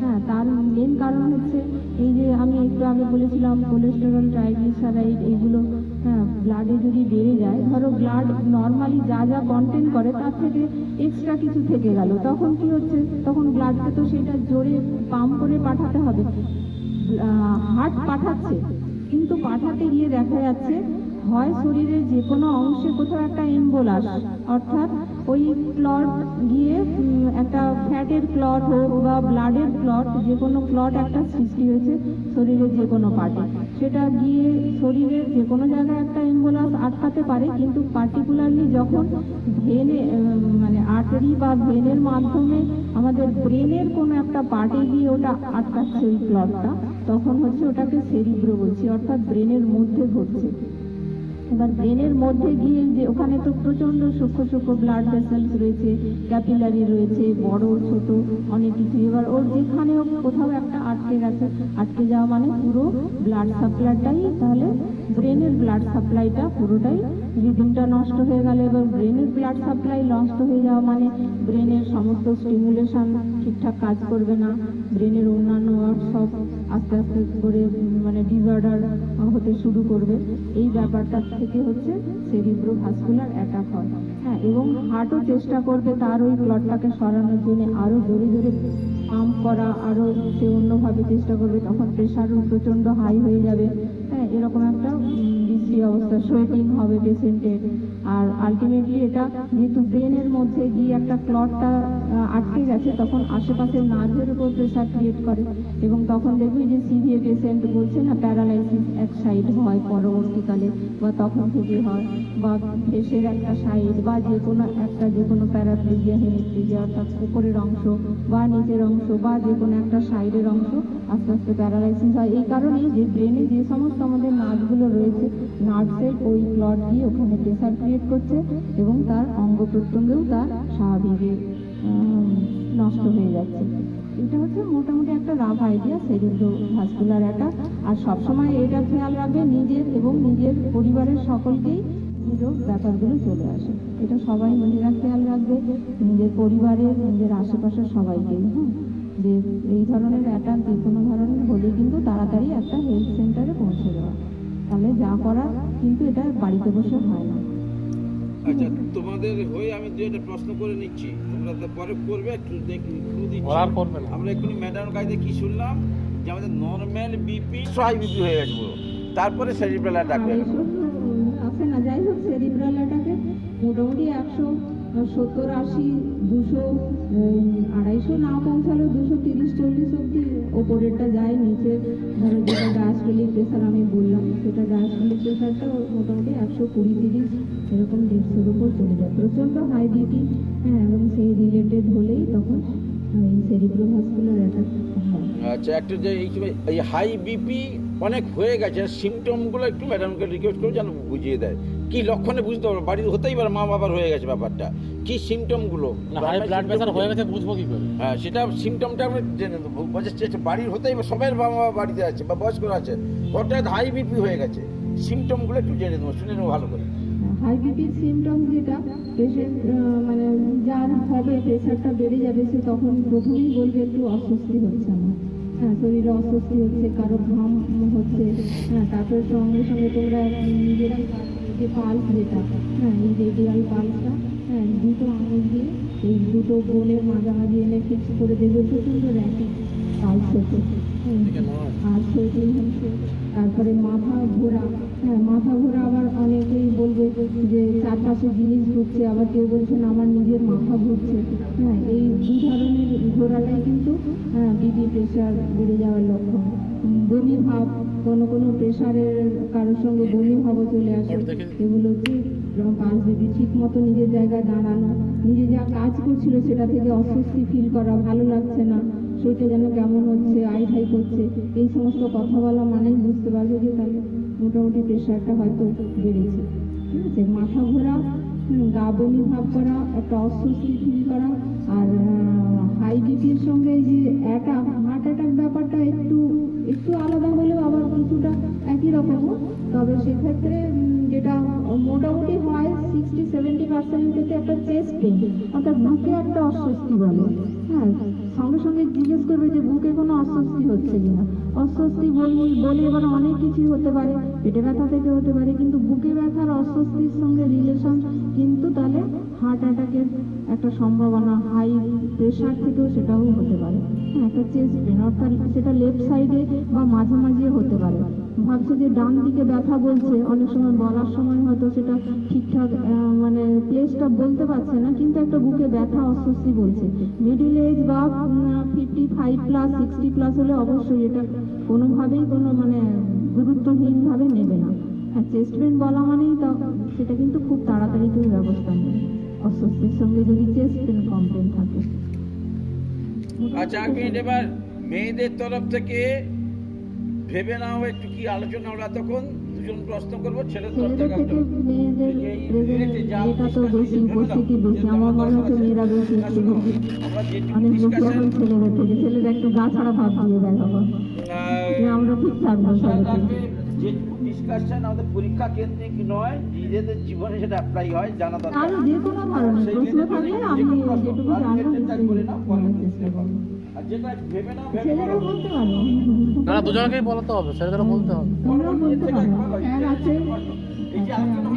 হ্যাঁ, তার মেন কারণ হচ্ছে এই যে আমি একটু আগে বলেছিলাম কোলেস্টেরল, ট্রাইগ্লিসারাইড, এগুলো হ্যাঁ ব্লাডে যদি বেড়ে যায়, ধরো ব্লাড নর্মালি যা যা কন্টেন্ট করে তার থেকে এক্সট্রা কিছু থেকে গেল, তখন কি হচ্ছে, তখন ব্লাডকে তো সেটা জোরে পাম্প করে পাঠাতে হবে। হার্ট পাঠাচ্ছে, কিন্তু পাঠাতে গিয়ে দেখা যাচ্ছে হয় শরীরের যে কোনো অংশে কোথাও একটা এম্বোলাস, অর্থাৎ ওই ক্লট গিয়ে একটা ফ্যাটের ক্লট হোক বা ব্লাডের ক্লট, যে কোনো ক্লট একটা সৃষ্টি হয়েছে শরীরের যে কোনো পার্টে, সেটা গিয়ে শরীরের যে কোনো জায়গায় একটা এম্বোলাস আটকাতে পারে। কিন্তু পার্টিকুলারলি যখন ভেনে মানে আর্টারি বা ভেনের মাধ্যমে আমাদের ব্রেনের কোনো একটা পার্টে গিয়ে ওটা আটকাচ্ছে ওই ক্লটটা, তখন হচ্ছে ওটাকে সেরিব্রো বলছি, অর্থাৎ ব্রেনের মধ্যে ঘটছে। এবার ব্রেনের মধ্যে গিয়ে যে ওখানে তো প্রচন্ড সূক্ষ্ম সূক্ষ্ম ব্লাড ভেসেলস রয়েছে, ক্যাপিলারি রয়েছে, বড় ছোট অনেক কিছু। এবার ওর যেখানে কোথাও একটা আটকে গেছে, আটকে যাওয়া মানে পুরো ব্লাড সাপ্লাইটাই, তাহলে ব্রেনের ব্লাড সাপ্লাইটা পুরোটাই রিদিমটা নষ্ট হয়ে গেল। এবার ব্রেনের ব্লাড সাপ্লাই নষ্ট হয়ে যাওয়া মানে ব্রেনের সমস্ত স্টিমুলেশন ঠিকঠাক কাজ করবে না, ব্রেনের অন্যান্য সব আস্তে আস্তে করে মানে ডিসঅর্ডার হতে শুরু করবে। এই ব্যাপারটা থেকে হচ্ছে সেরিব্রোভাস্কুলার অ্যাটাক হয়। হ্যাঁ, এবং হার্টও চেষ্টা করবে তার ওই ক্লটটাকে সরানোর জন্য, আরও জোরে জোরে পাম্প করা, আরও সে অন্যভাবে চেষ্টা করবে, তখন প্রেশারও প্রচণ্ড হাই হয়ে যাবে। হ্যাঁ, এরকম একটা বিশ্রী অবস্থা, সোয়েটিং হবে পেশেন্টের। আর আলটিমেটলি এটা যেহেতু ব্রেনের মধ্যে গিয়ে একটা ক্লটটা আটকে গেছে, তখন আশেপাশের নার্ভের উপর প্রেশার ক্রিয়েট করে, এবং তখন দেখবে যে সিভিয়ার পেশেন্ট বলছে না প্যারালাইসিস এক সাইড হয় পরবর্তীকালে, বা তখন থেকে হয়, বা ফেসের একটা সাইড বা যে কোনো প্যারাপ্লেজিয়া, হেমিপ্লেজিয়া, অর্থাৎ উপরের অংশ বা নিচের অংশ বা যে কোনো একটা সাইডের অংশ আস্তে আস্তে প্যারালাইসিস হয়। এই কারণেই যে ব্রেনে যে সমস্ত আমাদের নার্ভগুলো রয়েছে, নার্ভসের ওই ক্লট দিয়ে ওখানে প্রেশার ক্রিয়েট করছে এবং তার অঙ্গ প্রত্যঙ্গেও তার স্বাভাবিক নষ্ট হয়ে যাচ্ছে। এটা হচ্ছে মোটামুটি একটা রাফ আইডিয়া সেরিব্রোভাস্কুলার অ্যাটাক। আর সবসময় এটা খেয়াল রাখবে নিজের এবং নিজের পরিবারের সকলকেই ব্যাপারগুলো চলে আসে, এটা সবাই নিজেরা খেয়াল রাখবে, নিজের পরিবারের, নিজের আশেপাশের সবাইকেই। হ্যাঁ, যে এই ধরনের অ্যাটাক যে কোনো ধরনের হলে কিন্তু তাড়াতাড়ি একটা হেলথ সেন্টারে পৌঁছে দেওয়া, তাহলে যা করার কিন্তু এটা বাড়িতে বসে হয় না। আচ্ছা, তোমাদের হয়ে আমি দু একটা প্রশ্ন করে নিচ্ছি, তোমরা তো পরে করবে, একটু দেখি ক্লু দিচ্ছি। আর করবে না। আমরা এক্ষুনি ম্যাডাম কাছে কি শুনলাম যে আমাদের নর্মাল বিপি হাই বিপি হয়ে গেছে পুরো, তারপরে সেরিব্রাল অ্যাটাক হয়ে গেছে। আছে না, যাই হোক সেরিব্রাল অ্যাটাকে মোটামুটি 170-80, 200, 250 না পৌঁছালেও 230-40 অব্দি ওপরেরটা যায়, নিচে ধরো যেটা ডায়াস্টোলিক প্রেশার আমি বললাম, সেটা ডায়াস্টোলিক প্রেশারটা মোটামুটি 120-30 এরকম 150-র উপর চলে যায়, প্রচণ্ড হাই বিপি। হ্যাঁ, এবং সেই রিলেটেড হলেই তখন এই সেরিব্রোভাস্কুলার অ্যাটাক হয়। আচ্ছা, একটু যে এই হাই বিপি অনেক হয়ে গেছে, সিমটমগুলো একটু ম্যাডামকে রিকোয়েস্ট করে যেন বুঝিয়ে দেয়, কি লক্ষণে বুঝতে পারবো, বাড়িতে হতেই পারে মা বাবার হয়ে গেছে ব্যাপারটা, কি সিমটমগুলো, হাই ব্লাড প্রেশার হয়ে গেছে বুঝবো কি করে? হ্যাঁ, সেটা সিমটমটা আমরা জেনে নেবো, বোঝার চেষ্টা, বাড়ির হতেই পারে, সবাই বাবা মা বাড়িতে আছে বা বয়স্করা আছে, হঠাৎ হাই বিপি হয়ে গেছে, সিমটমগুলো একটু জেনে নেবো, শুনে নেবো ভালো করে। হাই বিপির সিমটম যেটা পেশেন্ট মানে যার হবে প্রেশারটা বেড়ে যাবে, সে তখন প্রথমেই বলবে একটু অস্বস্তি হচ্ছে আমার, হ্যাঁ শরীরে অস্বস্তি হচ্ছে, কারো ঘাম হচ্ছে। হ্যাঁ, তারপরে সঙ্গে সঙ্গে তোমরা নিজেরাই যে পালস যেটা, হ্যাঁ এই রেডিয়াল পালসটা, হ্যাঁ দুটো আঙুল দিয়ে এই দুটো বোনের মাঝামাঝি এনে ফিক্স করে দেবে, প্রচণ্ড র্যাপিড পালস হচ্ছে। আর সোয়েটিং হচ্ছে, তারপরে মাথা ঘোরা। হ্যাঁ, মাথা ঘোরা আবার অনেকেই বলবে যে চারপাশে জিনিস ঘুরছে, আবার কেউ বলছেন আমার নিজের মাথা ঘুরছে। হ্যাঁ, এই দু ধরনের ঘোরাটাই কিন্তু বিপি প্রেশার বেড়ে যাওয়ার লক্ষণ। বমি ভাব, কোনো প্রেশারের কারোর সঙ্গে বমি ভাবও চলে আসে, এগুলো হচ্ছে পালস বিপি। ঠিক মতো নিজের জায়গায় দাঁড়ানো, নিজে যা কাজ করছিল সেটা থেকে অস্বস্তি ফিল করা, ভালো লাগছে না, শরীরটা যেন কেমন হচ্ছে, আই করছে, এই সমস্ত কথা বলা মানেই বুঝতে পারবে যে তাহলে মোটামুটি প্রেশারটা হয়তো বেড়েছে। ঠিক আছে, মাথা ঘোরা, গা বমি ভাব করা, একটা অস্বস্তি ফিল করা। আর হাই বিপির সঙ্গে যে অ্যাটাক, হার্ট অ্যাটাক ব্যাপারটা একটু আলাদা হলেও আবার কিছুটা একই রকমও। তবে সেক্ষেত্রে যেটা মোটামুটি হয় 60-70% একটা চেস্ট পেইন, অর্থাৎ বুকে একটা অস্বস্তি বলে। হ্যাঁ, সঙ্গে সঙ্গে জিজ্ঞেস করবে যে বুকে কোনো অস্বস্তি হচ্ছে কিনা। অস্বস্তি বলে এবার অনেক কিছুই হতে পারে, পেটে ব্যথা থেকে হতে পারে, কিন্তু বুকে ব্যথার অস্বস্তির সঙ্গে রিলেশন কিন্তু তাহলে হার্ট অ্যাটাকের একটা সম্ভাবনা, হাই প্রেশার থেকেও সেটাও হতে পারে। হ্যাঁ, একটা চেস্ট পেন, অর্থাৎ সেটা লেফট সাইডে বা মাঝামাঝি হতে পারে। ভাবছে যে ডান দিকে ব্যথা বলছে, অনেক সময় বলার সময় হয়তো সেটা ঠিকঠাক মানে প্লেসটা বলতে পারছে না, কিন্তু একটা বুকে ব্যথা অস্বস্তি বলছে। মিডিল এজ বা 55+, 60+ হলে অবশ্যই এটা কোনোভাবেই কোনো মানে গুরুত্বহীনভাবে নেবে না। আর চেস্ট পেন বলা মানেই তো সেটা কিন্তু খুব তাড়াতাড়ি কেউ ব্যবস্থা নেয় অস্বস্তির সঙ্গে যদি চেস্ট পেন কমপ্লেন থাকে। আচ্ছা এক মিনিট, এবার মেয়েদের তরফ থেকে ভেবে নাও একটু কি আলোচনা ওরা তখন দুজন প্রশ্ন করবো, ছেলের তরফ ছেলেদের থেকে থেকে মেয়েদের এটা তো বেশি, উপস্থিতি বেশি। আমার মনে হচ্ছে মেয়েরা বেশি একটু বেশি, অনেক বেশি এখন ছেলেদের থেকে। ছেলেরা একটু গা ছাড়া ভাব দিয়ে দেয় বাবা, যে আমরা ঠিক থাকবো সবাই। যেটুকু ডিসকাশন আমাদের পরীক্ষা কেন্দ্রিক নয়, নিজেদের জীবনে সেটা অ্যাপ্লাই হয় জানা দরকার। আর যে কোনো ধরনের প্রশ্ন থাকলে আমি যেটুকু জানবো নিশ্চয়ই বলার চেষ্টা করবো। আর যেটা ভেবে নাও ছেলেরাও বলতে পারো, না দুজনকেই বলতে হবে, ছেলেদেরও বলতে হবে। তোমরাও বলতে পারো। স্যার আছে, এই যে আলোচনা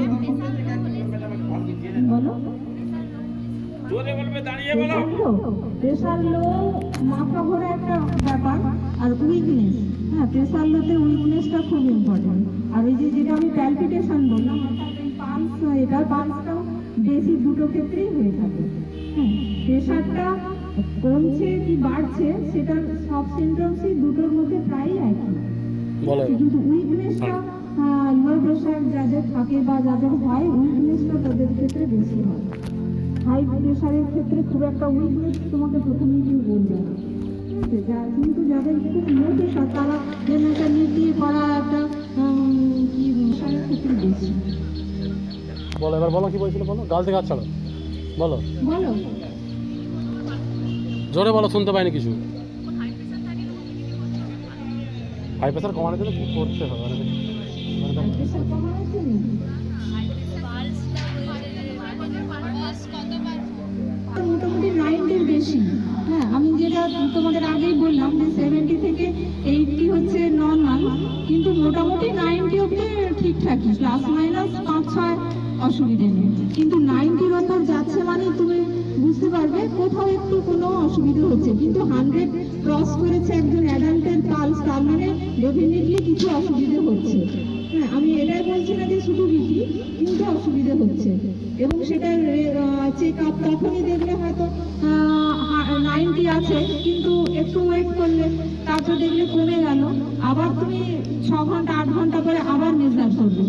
বলো। জোরে বলবে, দাঁড়িয়ে বলো। প্রেশার লো মাথা ঘোরা একটা ব্যাপার, আর উইকনেস। হ্যাঁ, প্রেশার লোতে উইকনেসটা খুব ইম্পর্টেন্ট। আর এই যে যেটা আমি প্যালপিটেশন বললাম, অর্থাৎ এই পালস, এটা পালসটাও বেশি দুটো ক্ষেত্রেই হয়ে থাকে। হ্যাঁ, প্রেশারটা কমছে কি বাড়ছে সেটার সব সিমটমসই দুটোর মধ্যে প্রায়ই একই। বলো এবার। কিন্তু উইকনেসটা লো প্রেশার যাদের থাকে বা যাদের হয়, উইকনেসটা তাদের ক্ষেত্রে বেশি হয়। হাই প্রেশারের ক্ষেত্রে খুব একটা উইকনেস তোমাকে প্রথমেই কেউ বলবে না, ঠিক আছে? কিন্তু যাদের খুব লো প্রেশার তারা যেন একটা নিটিয়ে করা একটা কি প্রেশারের ক্ষেত্রে বেশি। বলো এবার, বলো কি বলছিল, বলো। গাল থেকে হাত ছাড়ো, বলো বলো। জোরে বলো, শুনতে পাইনি কিছু। হাই প্রেশার কমানোর জন্য কি করতে হবে? হাই প্রেশার কমা আছে নাকি? মোটামুটি 90-এর বেশি। হ্যাঁ, আমি যেটা তোমাদের আগেই বললাম যে 70 থেকে 80 হচ্ছে নর্মাল, কিন্তু মোটামুটি 90 অব্দি ঠিকঠাকই, +- 5-6 অসুবিধে নেই। কিন্তু 90-র ওপর যাচ্ছে মানে তুমি বুঝতে পারবে কোথাও একটু কোনো অসুবিধা হচ্ছে। কিন্তু 100 ক্রস করেছে একজন অ্যাডাল্টের পালস, তার মানে ডেফিনেটলি কিছু অসুবিধা হচ্ছে। হ্যাঁ, আমি এটাই বলছি না যে শুধু বিপি, কিন্তু অসুবিধা হচ্ছে। এবং সেটা চেক আপ তখনই দেখলে হয়তো 90 আছে, কিন্তু একটু ওয়েট করলে তারপর দেখলে কমে গেল, আবার তুমি 6 ঘন্টা 8 ঘন্টা পরে আবার মেজার করবে,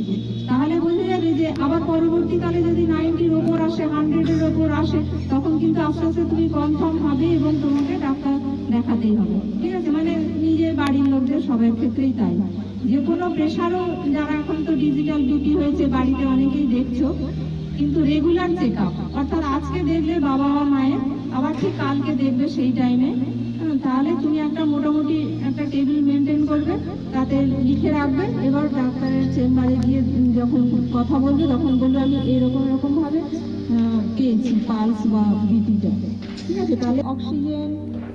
তাহলে বোঝা যাবে যে আবার পরবর্তীকালে যদি 90-র ওপর আসে, 100-এর ওপর আসে, তখন কিন্তু আস্তে আস্তে তুমি কনফার্ম হবে এবং তোমাকে ডাক্তার দেখাতেই হবে, ঠিক আছে? মানে নিজের বাড়ির লোকদের সবার ক্ষেত্রেই তাই। যে কোনো প্রেশারও, যারা এখন তো ডিজিটাল বিপি হয়েছে, বাড়িতে অনেকেই দেখছো, কিন্তু রেগুলার চেক আপ, অর্থাৎ আজকে দেখলে বাবা বা মায়ের, আবার ঠিক কালকে দেখবে সেই টাইমে। তাহলে তুমি একটা মোটামুটি একটা টেবিল মেনটেন করবে, তাতে লিখে রাখবে। এবার ডাক্তারের চেম্বারে গিয়ে যখন কথা বলবে তখন বলবে আমি এরকম ভাবে পেয়েছি পালস বা বিপিটা, ঠিক আছে? তাহলে অক্সিজেন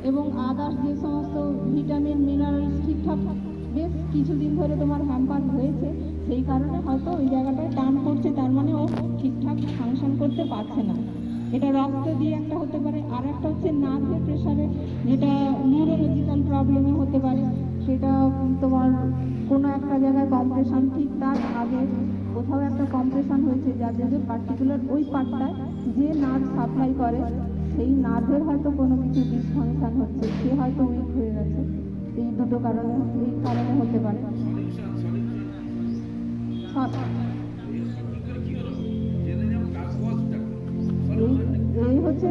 এবং আদার্স যে সমস্ত ভিটামিন মিনারেলস ঠিকঠাক বেশ কিছুদিন ধরে তোমার হ্যাম্পার হয়েছে, সেই কারণে হয়তো ওই জায়গাটায় টান করছে, তার মানে ও ঠিকঠাক ফাংশন করতে পারছে না। এটা রক্ত দিয়ে একটা হতে পারে, আর একটা হচ্ছে নার্ভের প্রেশারে, যেটা নিউরোলজিক্যাল প্রবলেমে হতে পারে। সেটা তোমার কোনো একটা জায়গায় কম্প্রেশন, ঠিক তার আগে কোথাও একটা কম্প্রেশন হয়েছে, যাদের পার্টিকুলার ওই পার্টটায় যে নার্ভ সাপ্লাই করে সেই নার্ভের হয়তো কোনো কিছু ডিসফাংশন হচ্ছে, সে হয়তো উইক হয়ে গেছে। এই দুটো কারণে, এই কারণে হতে পারে। এই হচ্ছে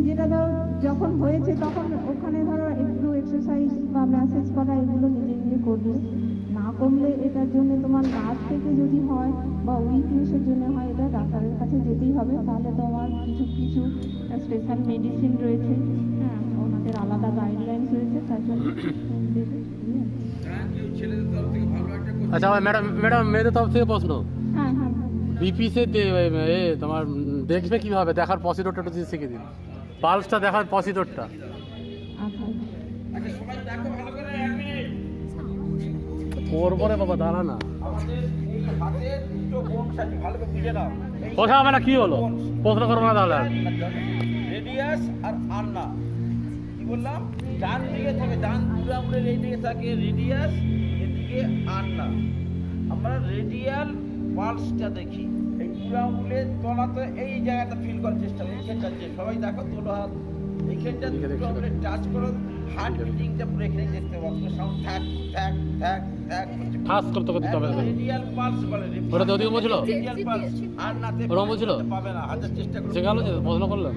যেটা ধরো যখন হয়েছে তখন ওখানে ধরো একটু এক্সারসাইজ বা ম্যাসেজ করা, এগুলো নিজে নিজে করবে। না কমলে এটার জন্য তোমার নার্ভ থেকে যদি হয় বা উইকনেসের জন্য হয়, এটা ডাক্তারের কাছে যেতেই হবে। তাহলে তোমার কিছু স্পেশাল মেডিসিন রয়েছে, হ্যাঁ, ওনাদের আলাদা গাইডলাইন্স রয়েছে, তার জন্য দেবে। আচ্ছা ম্যাডাম মেয়েদের তরফ থেকে প্রশ্ন, হ্যাঁ হ্যাঁ বিপি সে তোমার দেখবে কিভাবে? দেখার প্রসিডিওরটা একটু শিখিয়ে দিন, পালসটা দেখার প্রসিডিওরটা। আচ্ছা আচ্ছা সবাই দেখো ভালো করে এক মিনিট। করবো রে বাবা, দাঁড়া না। আমাদের এই হাতে দুটো বোনস আছে, ভালো করে বুঝে নাও। কথা হবে না, কি হলো? প্রশ্ন করবো না তাহলে আর। রেডিয়াস আর আন্না, কি বললাম? ডান দিকে থাকে, ডান দুটো আঙুলের এই দিকে থাকে রেডিয়াস, এদিকে আন্না। আমরা রেডিয়াল পালসটা দেখি, এই দুটো আঙুলের তলাতে এই জায়গাটা ফিল করার চেষ্টা করি। এইখানটা যে সবাই দেখো তোলো হাত, এইখানটা দুটো আঙুলে টাচ করো, হার্ট বিটিংটা পুরো এখানে দেখতে পাবো, সাউন্ড থ্যাক থ্যাক থ্যাক থ্যাক হচ্ছে। ফাস্ট করতে করতে হবে। রেডিয়াল পালস বলে। ওটা তো ওদিকে বলছিল? রেডিয়াল পালস আর নাতে ওরকম বলছিল? পাবে না, হাজার চেষ্টা করো। শেখালো যে প্রশ্ন করলাম।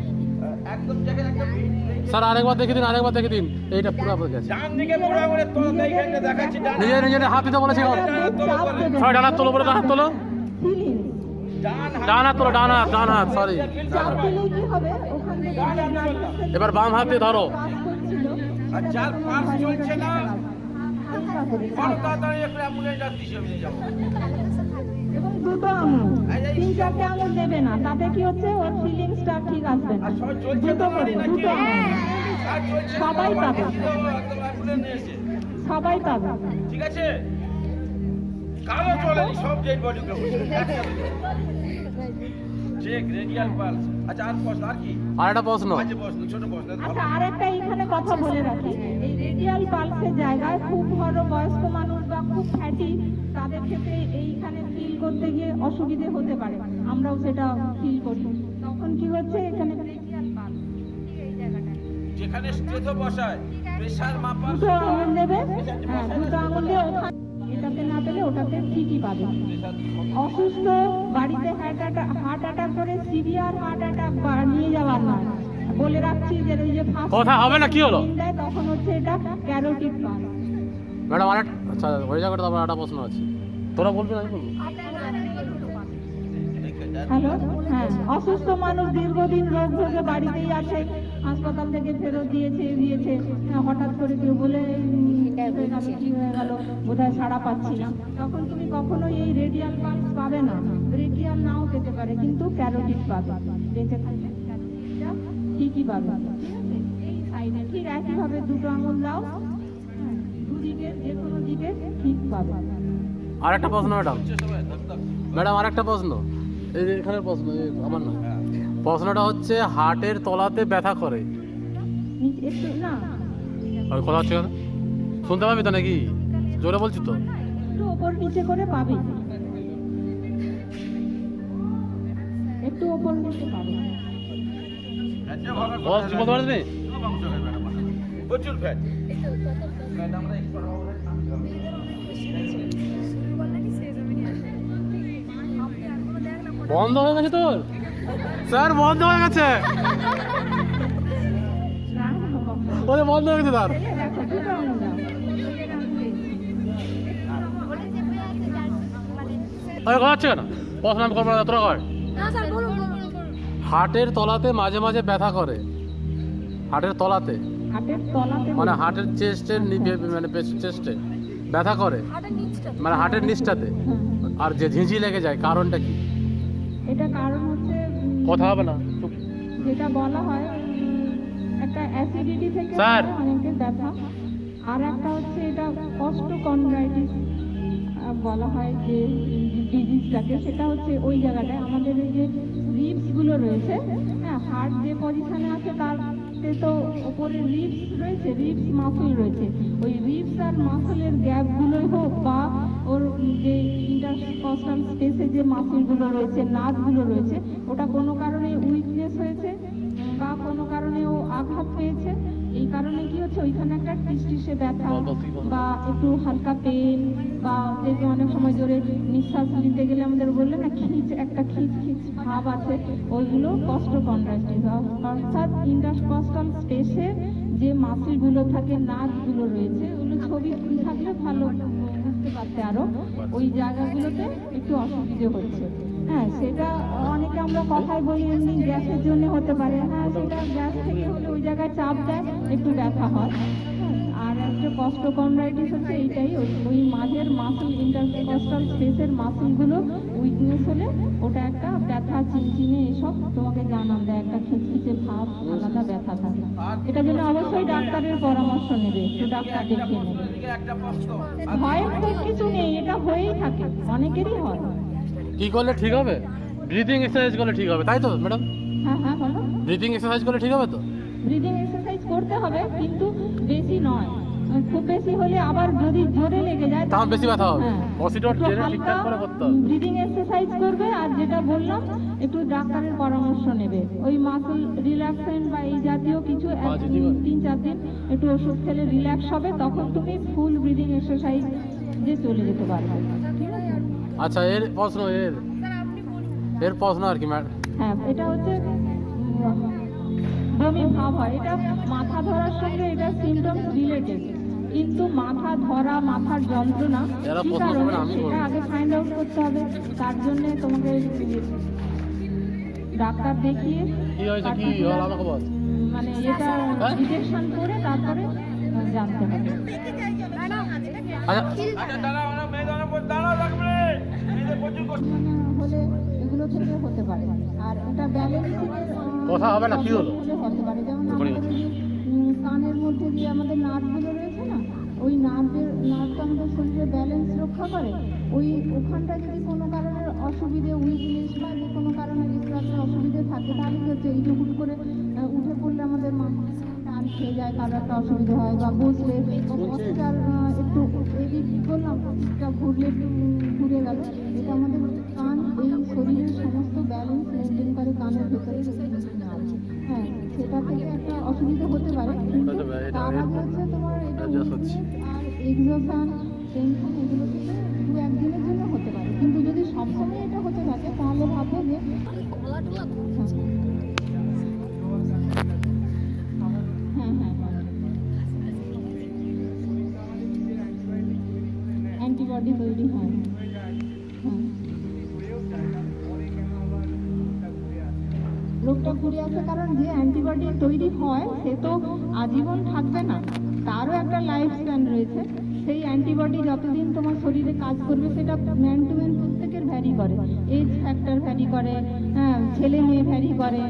একদম জায়গায় একটা beat রেখে স্যার আরেকবার দেখে দিন, আরেকবার দেখে দিন। এইটা পুরো আপনার কাছে। ডান দিকে পুরো করে তোলো, এইখানটা দেখাচ্ছি ডান নিজের নিজের হাত দিতে বলেছি। সবাই ডান হাত তোলো, বলে ডান হাত তোলো। ফিলিং ডান ডান হাত তোলো, ডান হাত, ডান হাত, সরি। চাপ দিলে কি হবে ওখান থেকে এবার বাম হাত দিয়ে ধরো। কাজ করছিল আর যার পালস চলছে না হালকা করে ভালো তাড়াতাড়ি একটা অ্যাম্বুলেন্স ডাকতে হবে যাবো। এবং দুটো আঙুল 3-4টে আঙুল দেবে না, তাতে কি হচ্ছে ওর ফিলিংসটা ঠিক আসবে না। আর সবাই চলছে দুটো তো করে গাড়ি নাকি? দুটো আঙুল আর চলছে না, সবাই বাবা, পাবে। একদম অ্যাম্বুলেন্স নিয়ে এসে। সবাই পাবে। ঠিক আছে, কালো চলেনি, সব ডেড বডি গুলো চেক রেডিয়াল পালস। আচ্ছা আর প্রশ্ন আর কি? আর একটা প্রশ্ন। মাঝে প্রশ্ন, ছোট প্রশ্ন। আচ্ছা আরেকটা এখানে কথা বলে রাখি, এই রেডিয়াল পালসের জায়গায় খুব বড় বয়স্ক মানুষ বা খুব ফ্যাটি তাদের ক্ষেত্রে এইখানে ফিল করতে গিয়ে অসুবিধে হতে পারে, আমরাও সেটা ফিল করি। তখন কি হচ্ছে এখানে রেডিয়াল পালস এই জায়গাটায় যেখানে স্টেথো বসায় প্রেসার মাপার দুটো আঙুল দেবে, হ্যাঁ দুটো আঙুল দিয়ে ওখানে এটাতে না পেলে ওটাতে ঠিকই পাবে। অসুস্থ বাড়িতে হার্ট অ্যাটাক করে সিভিয়ার হার্ট অ্যাটাক নিয়ে যাওয়ার নয়, বলে রাখছি যে ওই যে ফার্স্ট কথা হবে না, কি হলো? তখন হচ্ছে এটা ক্যারোটিড পালস। ম্যাডাম আর আচ্ছা হয়ে যাবে, তারপর একটা প্রশ্ন আছে। তোরা বলবি না, আমি বলবো। হ্যালো, হ্যাঁ অসুস্থ মানুষ দীর্ঘদিন রোগ ভোগে বাড়িতেই আছে, হাসপাতাল থেকে ফেরত দিয়েছে হ্যাঁ, হঠাৎ করে কেউ বলে কি হয়ে গেল বোধহয় সাড়া পাচ্ছি না, তখন তুমি কখনোই এই রেডিয়াল পালস পাবে না। রেডিয়াল নাও পেতে পারে কিন্তু ক্যারোটিড পাবে, বেঁচে থাকলে ক্যারোটিডটা ঠিকই পাবে। ঠিক আছে, এই সাইডে ঠিক একইভাবে দুটো আঙুল দাও, হ্যাঁ, দুদিকে যে কোনো দিকে ঠিক পাবে। আর একটা প্রশ্ন ম্যাডাম। ম্যাডাম আর একটা প্রশ্ন, এই যে এখানের প্রশ্ন, এই আমার না। প্রশ্নটা হচ্ছে হার্টের তলাতে ব্যথা করে। একটু না আর কথা হচ্ছে কেন? শুনতে পাবি তো নাকি? জোরে বলছি তো। একটু ওপর নিচে করে পাবি, একটু ওপর নিচে পাবি। বস তুই বলতে পারবি? প্রচুর ফ্যাট। আমরা এক্সপার্ট হবো না। বন্ধ হয়ে গেছে তোর? স্যার বন্ধ হয়ে গেছে, ওরে বন্ধ হয়ে গেছে তার। দেখো দুটো আঙুল দাও। আরে কথা হচ্ছে কেন? প্রশ্ন আমি করবো না, তোরা কর। হার্টের তলাতে মাঝে মাঝে ব্যথা করে। হার্টের তলাতে হাতের তলাতে মানে হার্টের চেস্টের মানে চেস্টে ব্যথা করে, মানে হার্টের নিচটাতে। আর যে ঝিঁঝি লেগে যায়, কারণটা কি? এটা কারণ হচ্ছে কথা হবে না, চুপ। যেটা বলা হয় একটা অ্যাসিডিটি থেকে স্যার। হয় অনেকের ব্যথা, আর একটা হচ্ছে এটা অস্টিওকন্ড্রাইটিস বলা হয় যে ডিজিজটাকে, সেটা হচ্ছে ওই জায়গাটায় আমাদের এই যে রিবস গুলো রয়েছে, হ্যাঁ হার্ট যে পজিশনে আছে তারতে তো ওপরে রিবস রয়েছে, রিবস মাসল রয়েছে, ওই রিবস আর মাসলের গ্যাপগুলোই হোক বা ওর যে ইন্টারকস্টাল স্পেসে যে মাসলগুলো রয়েছে, নার্ভগুলো রয়েছে, ওটা কোনো কারণে উইকনেস হয়েছে বা কোনো কারণে ও আঘাত পেয়েছে, এই কারণে কি হচ্ছে ওইখানে একটা টিসটিসে ব্যথা বা একটু হালকা পেন বা যে অনেক সময় ধরে নিঃশ্বাস নিতে গেলে আমাদের বললে না একটা খিচ ভাব আছে, ওইগুলো অস্টিওকন্ড্রাইটিস, অর্থাৎ ইন্টারকস্টাল স্পেসে যে মাসলগুলো থাকে, নার্ভগুলো রয়েছে, ওগুলো ছবি থাকলে ভালো বুঝতে পারতে আরো, ওই জায়গাগুলোতে একটু অসুবিধে হচ্ছে। হ্যাঁ সেটা অনেকে আমরা কথায় বলি এমনি গ্যাসের জন্য হতে পারে, হ্যাঁ সেটা গ্যাস থেকে হলে ওই জায়গায় চাপ দেয় একটু ব্যথা হয়। আর ক্ষেত্রে কস্টোকন্ড্রাইটিস হচ্ছে এইটাই, ওই মাঝের মাসল ইন্টারকস্টাল স্পেসের মাসলগুলো উইকনেস হলে ওটা একটা ব্যথা চিনচিনে এসব তোমাকে জানান দেয়, একটা খিচখিচে ভাব, আলাদা ব্যথা থাকে। এটার জন্য অবশ্যই ডাক্তারের পরামর্শ নেবে, একটু ডাক্তার দেখিয়ে নেবে। এদিকে একটা প্রশ্ন ভয়ের তো কিছু নেই, এটা হয়েই থাকে, অনেকেরই হয়। কি করলে ঠিক হবে? ব্রিদিং এক্সারসাইজ করলে ঠিক হবে, তাই তো ম্যাডাম? হ্যাঁ হ্যাঁ বলো। ব্রিদিং এক্সারসাইজ করলে ঠিক হবে তো? ব্রিদিং এক্সারসাইজ করতে হবে, কিন্তু বেশি নয়। খুব বেশি হলে আবার যদি জোরে লেগে যায় তখন বেশি ব্যথা হবে। হ্যাঁ। অসিডর একটু ট্রেনে হালকা ঠিকঠাক করে করতে হবে। ব্রিদিং এক্সারসাইজ করবে, আর যেটা বললাম একটু ডাক্তারের পরামর্শ নেবে। ওই মাসল রিল্যাক্সেন্ট বা এই জাতীয় কিছু যদি হয়। 3-4 দিন একটু ওষুধ খেলে রিল্যাক্স হবে, তখন তুমি ফুল ব্রিদিং এক্সারসাইজ যে চলে যেতে পারবে। ঠিক আছে? আচ্ছা, এর প্রশ্ন এর প্রশ্ন আর কি ম্যাডাম। হ্যাঁ, এটা হচ্ছে বমি ভাব হয়, এটা মাথা ধরার সঙ্গে এটা সিমটমস রিলেটেড, কিন্তু মাথা ধরা, মাথার যন্ত্রণা এরা কি প্রশ্ন কারণে করবে না, আমি সেটা বলবো। আগে ফাইন্ড আউট করতে হবে। তার জন্য তোমাকে ডাক্তার দেখিয়ে কি হয়েছে, কি particular, হল আমাকে বল। মানে এটা হ্যাঁ? ইনজেকশন করে তারপরে জানতে হবে। আচ্ছা, আচ্ছা দাঁড়াও না, মেয়ে দাঁড়াও লাগবে, মেয়েদের প্রচুর কষ্ট। মানে হলে এগুলো থেকে হতে পারে। আর এটা ব্যালেন্সিং কথা হবে না, কি হলো? হতে পারে, যেমন উপরে আমাদের গেছে। কানের মধ্যে যে আমাদের নার্ভগুলো রয়েছে না, ওই নার্ভটা আমাদের শরীরে ব্যালেন্স রক্ষা করে। ওখানটা যদি কোনো কারণে অসুবিধে, উইকনেস বা যে কোনো কারণে রিফ্লাক্সের অসুবিধে থাকে, তাহলে কি হচ্ছে, এই যে হুট করে উঠে পড়লে আমাদের টান খেয়ে যায়, কারো একটা অসুবিধা হয়, বা বসলে পশ্চার একটু এদিক করলাম, এটা ঘুরলে একটু ঘুরে গেল, এটা আমাদের কান এই শরীরের সমস্ত ব্যালেন্স মেনটেন করে কানের ভেতরে। হ্যাঁ, সেটা থেকে একটা অসুবিধা হতে পারে, কিন্তু তার আগে হচ্ছে তোমার এটা adjust হচ্ছে। আর এক্সোশন, টেনশন এগুলো থেকে 2-1 দিনের জন্য হতে পারে। কিন্তু যদি সবসময় এটা হতে থাকে তাহলে ভাবো যে হ্যাঁ হ্যাঁ হ্যাঁ অ্যান্টিবডি তৈরি হয়। হ্যাঁ, রোগটা ঘুরে আসে, কারণ যে অ্যান্টিবডি তৈরি হয় সে তো আজীবন থাকবে না, তারও একটা লাইফ স্প্যান রয়েছে। সেই অ্যান্টিবডি যতদিন তোমার শরীরে কাজ করবে সেটা ম্যান টু ম্যান প্রত্যেকের ভ্যারি করে, এজ ফ্যাক্টর ভ্যারি করে, হ্যাঁ, ছেলে মেয়ে ভ্যারি করে,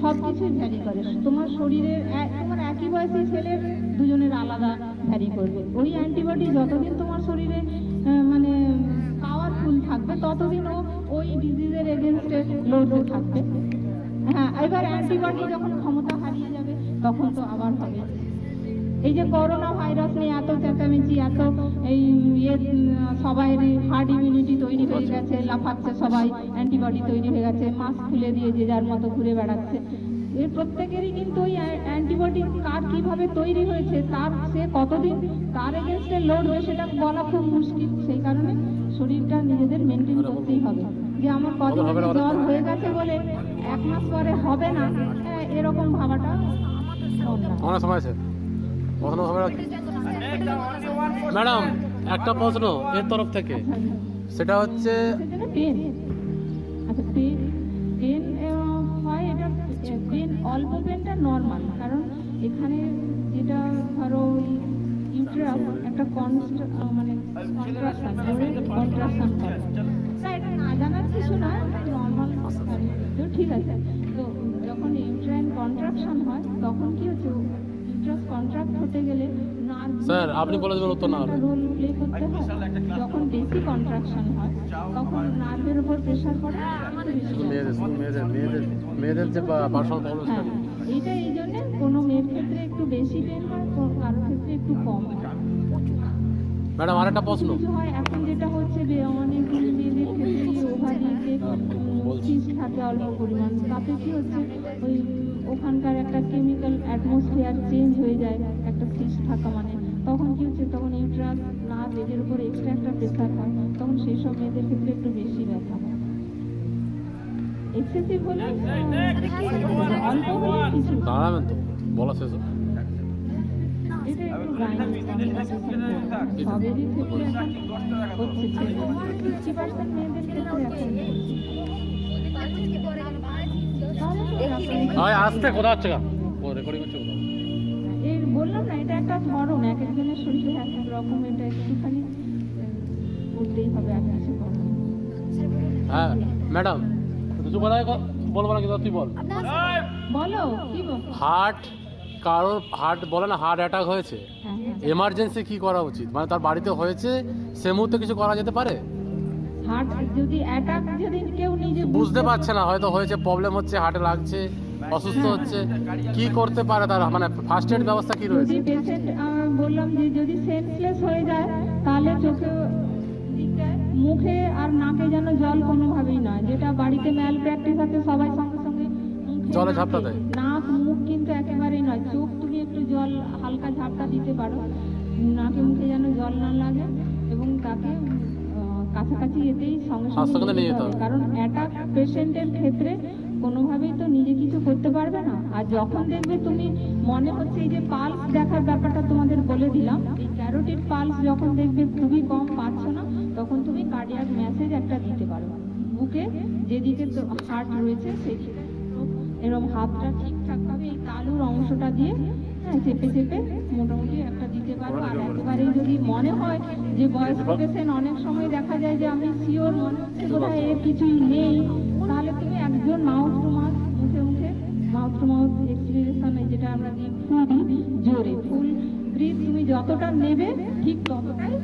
সব কিছুই ভ্যারি করে। তোমার শরীরের তোমার একই বয়সী ছেলের দুজনের আলাদা ভ্যারি করবে। ওই অ্যান্টিবডি যতদিন তোমার শরীরে মানে পাওয়ারফুল থাকবে, ততদিন ওই ডিজিজের এগেনস্টে লড়তে থাকবে। হ্যাঁ, এবার অ্যান্টিবডি যখন ক্ষমতা হারিয়ে যাবে তখন তো আবার হবে। এই যে করোনা ভাইরাস নিয়ে এত চেঁচামেচি, এত এই সবাই হার্ড ইমিউনিটি তৈরি হয়ে গেছে, লাফাচ্ছে সবাই, অ্যান্টিবডি তৈরি হয়ে গেছে, মাস্ক খুলে দিয়ে যে যার মতো ঘুরে বেড়াচ্ছে। এর প্রত্যেকেরই কিন্তু ওই অ্যান্টিবডি কার কিভাবে তৈরি হয়েছে, সে কতদিন তার এগেনস্টে লড়বে সেটা বলা খুব মুশকিল। সেই কারণে শরীরটা নিজেদের মেনটেন করতেই হবে, যে আমার কদিন জল হয়ে গেছে বলে 1 মাস পরে হবে না, এরকম ভাবাটা অন্যায়। অনেক সময় আছে প্রশ্ন হবে না। Next, only one question. Madam, একটা প্রশ্ন এর তরফ থেকে, সেটা হচ্ছে সেটা পেন। আচ্ছা, পেন হয়, এটা পেন, অল্প পেনটা নর্মাল, কারণ এখানে যেটা ধরো ইউটেরাস একটা মানে কন্ট্রাকশন করে, না এটা না জানার কিছু না, নর্মাল। তো ঠিক আছে, তো যখন ইউট্রাইন কন্ট্রাকশন হয় তখন কি হচ্ছে, ইউট্রাস কন্ট্রাক্ট হতে গেলে নার্ভ, স্যার আপনি বলে দেবেন উত্তর না হলে। রোল প্লে করতে হয়। যখন বেশি কন্ট্রাকশন হয় তখন নার্ভের উপর প্রেশার পড়ে, শুধু মেয়েদের যে পার্সোনাল প্রবলেম হ্যাঁ, এইটা এই জন্য কোনো মেয়ের ক্ষেত্রে একটু বেশি পেন হয়, কারোর ক্ষেত্রে একটু কম হয়। ম্যাডাম আরেকটা প্রশ্ন। কিছু হয় এখন যেটা হচ্ছে অনেকগুলো মেয়েদের ক্ষেত্রে ওভারিতে সিস্ট থাকে অল্প পরিমাণ, তাতে কি হচ্ছে, ওই ওখানকার একটা কেমিক্যাল অ্যাটমসফিয়ার চেঞ্জ হয়ে যায় একটা সিস্ট থাকা মানে, তখন কি হচ্ছে, তখন ইউট্রাস নার্ভ এদের উপর এক্সট্রা একটা প্রেশার হয়, তখন সেই সব মেয়েদের ক্ষেত্রে একটু বেশি ব্যথা হয়। এক্সেসিভ হলে অল্প হলে কিছু, দাঁড়াবেন তো, বলা শেষ হোক। এটা একটু সবেরই ক্ষেত্রে এখন হচ্ছে, 60% মেয়েদের ক্ষেত্রে এখন আসতে কোথা হচ্ছে রেকর্ডিং হচ্ছে কোথাও। বললাম না, এটা একটা ধরন, এক একজনের শরীর ডকুমেন্টটা একটুখানি করতেই হবে, আর কিছু করার নেই। হ্যাঁ ম্যাডাম, কিছু বলবো না কিন্তু তুই বল। বলো কি বল? হার্ট কারোর হার্ট বলে না হার্ট অ্যাটাক হয়েছে, হ্যাঁ হ্যাঁ, এমার্জেন্সি কি করা উচিত? মানে তার বাড়িতে হয়েছে, সে মুহূর্তে কিছু করা যেতে পারে? হার্ট যদি অ্যাটাক যদি কেউ নিজে বুঝতে পারছে না, হয়তো হয়েছে, প্রবলেম হচ্ছে, হার্টে লাগছে, অসুস্থ হচ্ছে, কি করতে পারে তার মানে ফার্স্ট এড ব্যবস্থা কি রয়েছে? যদি পেশেন্ট বললাম যে যদি সেন্সলেস হয়ে যায় তাহলে চোখে মুখে আর নাকে যেন জল কোনোভাবেই নয়, যেটা বাড়িতে ম্যাল প্র্যাকটিস আছে সবাই সঙ্গে সঙ্গে মুখে জলে নাকে, ঝাপটা দেয়। নাক মুখ কিন্তু একেবারেই নয়, চোখ তুমি একটু জল হালকা ঝাপটা দিতে পারো, নাকে মুখে যেন জল না লাগে, এবং তাকে কাছাকাছি এতেই সঙ্গে হাসপাতালে নিয়ে যেতে যেতে হবে। হবে। কারণ অ্যাটাক পেশেন্টের ক্ষেত্রে কোনোভাবেই তো নিজে কিছু করতে পারবে না। আর যখন দেখবে তুমি মনে হচ্ছে এই যে পালস দেখার ব্যাপারটা তোমাদের বলে দিলাম, এই ক্যারোটিড পালস যখন দেখবে খুবই কম পাচ্ছ না, তখন তুমি কার্ডিয়াক মেসেজ একটা দিতে পারো, বুকে যেদিকে হার্ট রয়েছে সেদিকে এরকম হাতটা ঠিকঠাকভাবে এই তালুর অংশটা দিয়ে হ্যাঁ চেপে চেপে মোটামুটি একটা দিতে পারো। আর একেবারেই যদি মনে হয় যে বয়স্ক পেশেন্ট, অনেক সময় দেখা যায় যে আমি শিওর মনে হচ্ছে বোধহয় এর কিছুই নেই, তাহলে তুমি একজন মাউথ টু মাউথ, মুখে মুখে মাউথ টু মাউথ এক্সপিরেশন, যেটা আমরা দিই ফুল জোরে ফুল ব্রিথ, তুমি যতটা নেবে ঠিক ততটাই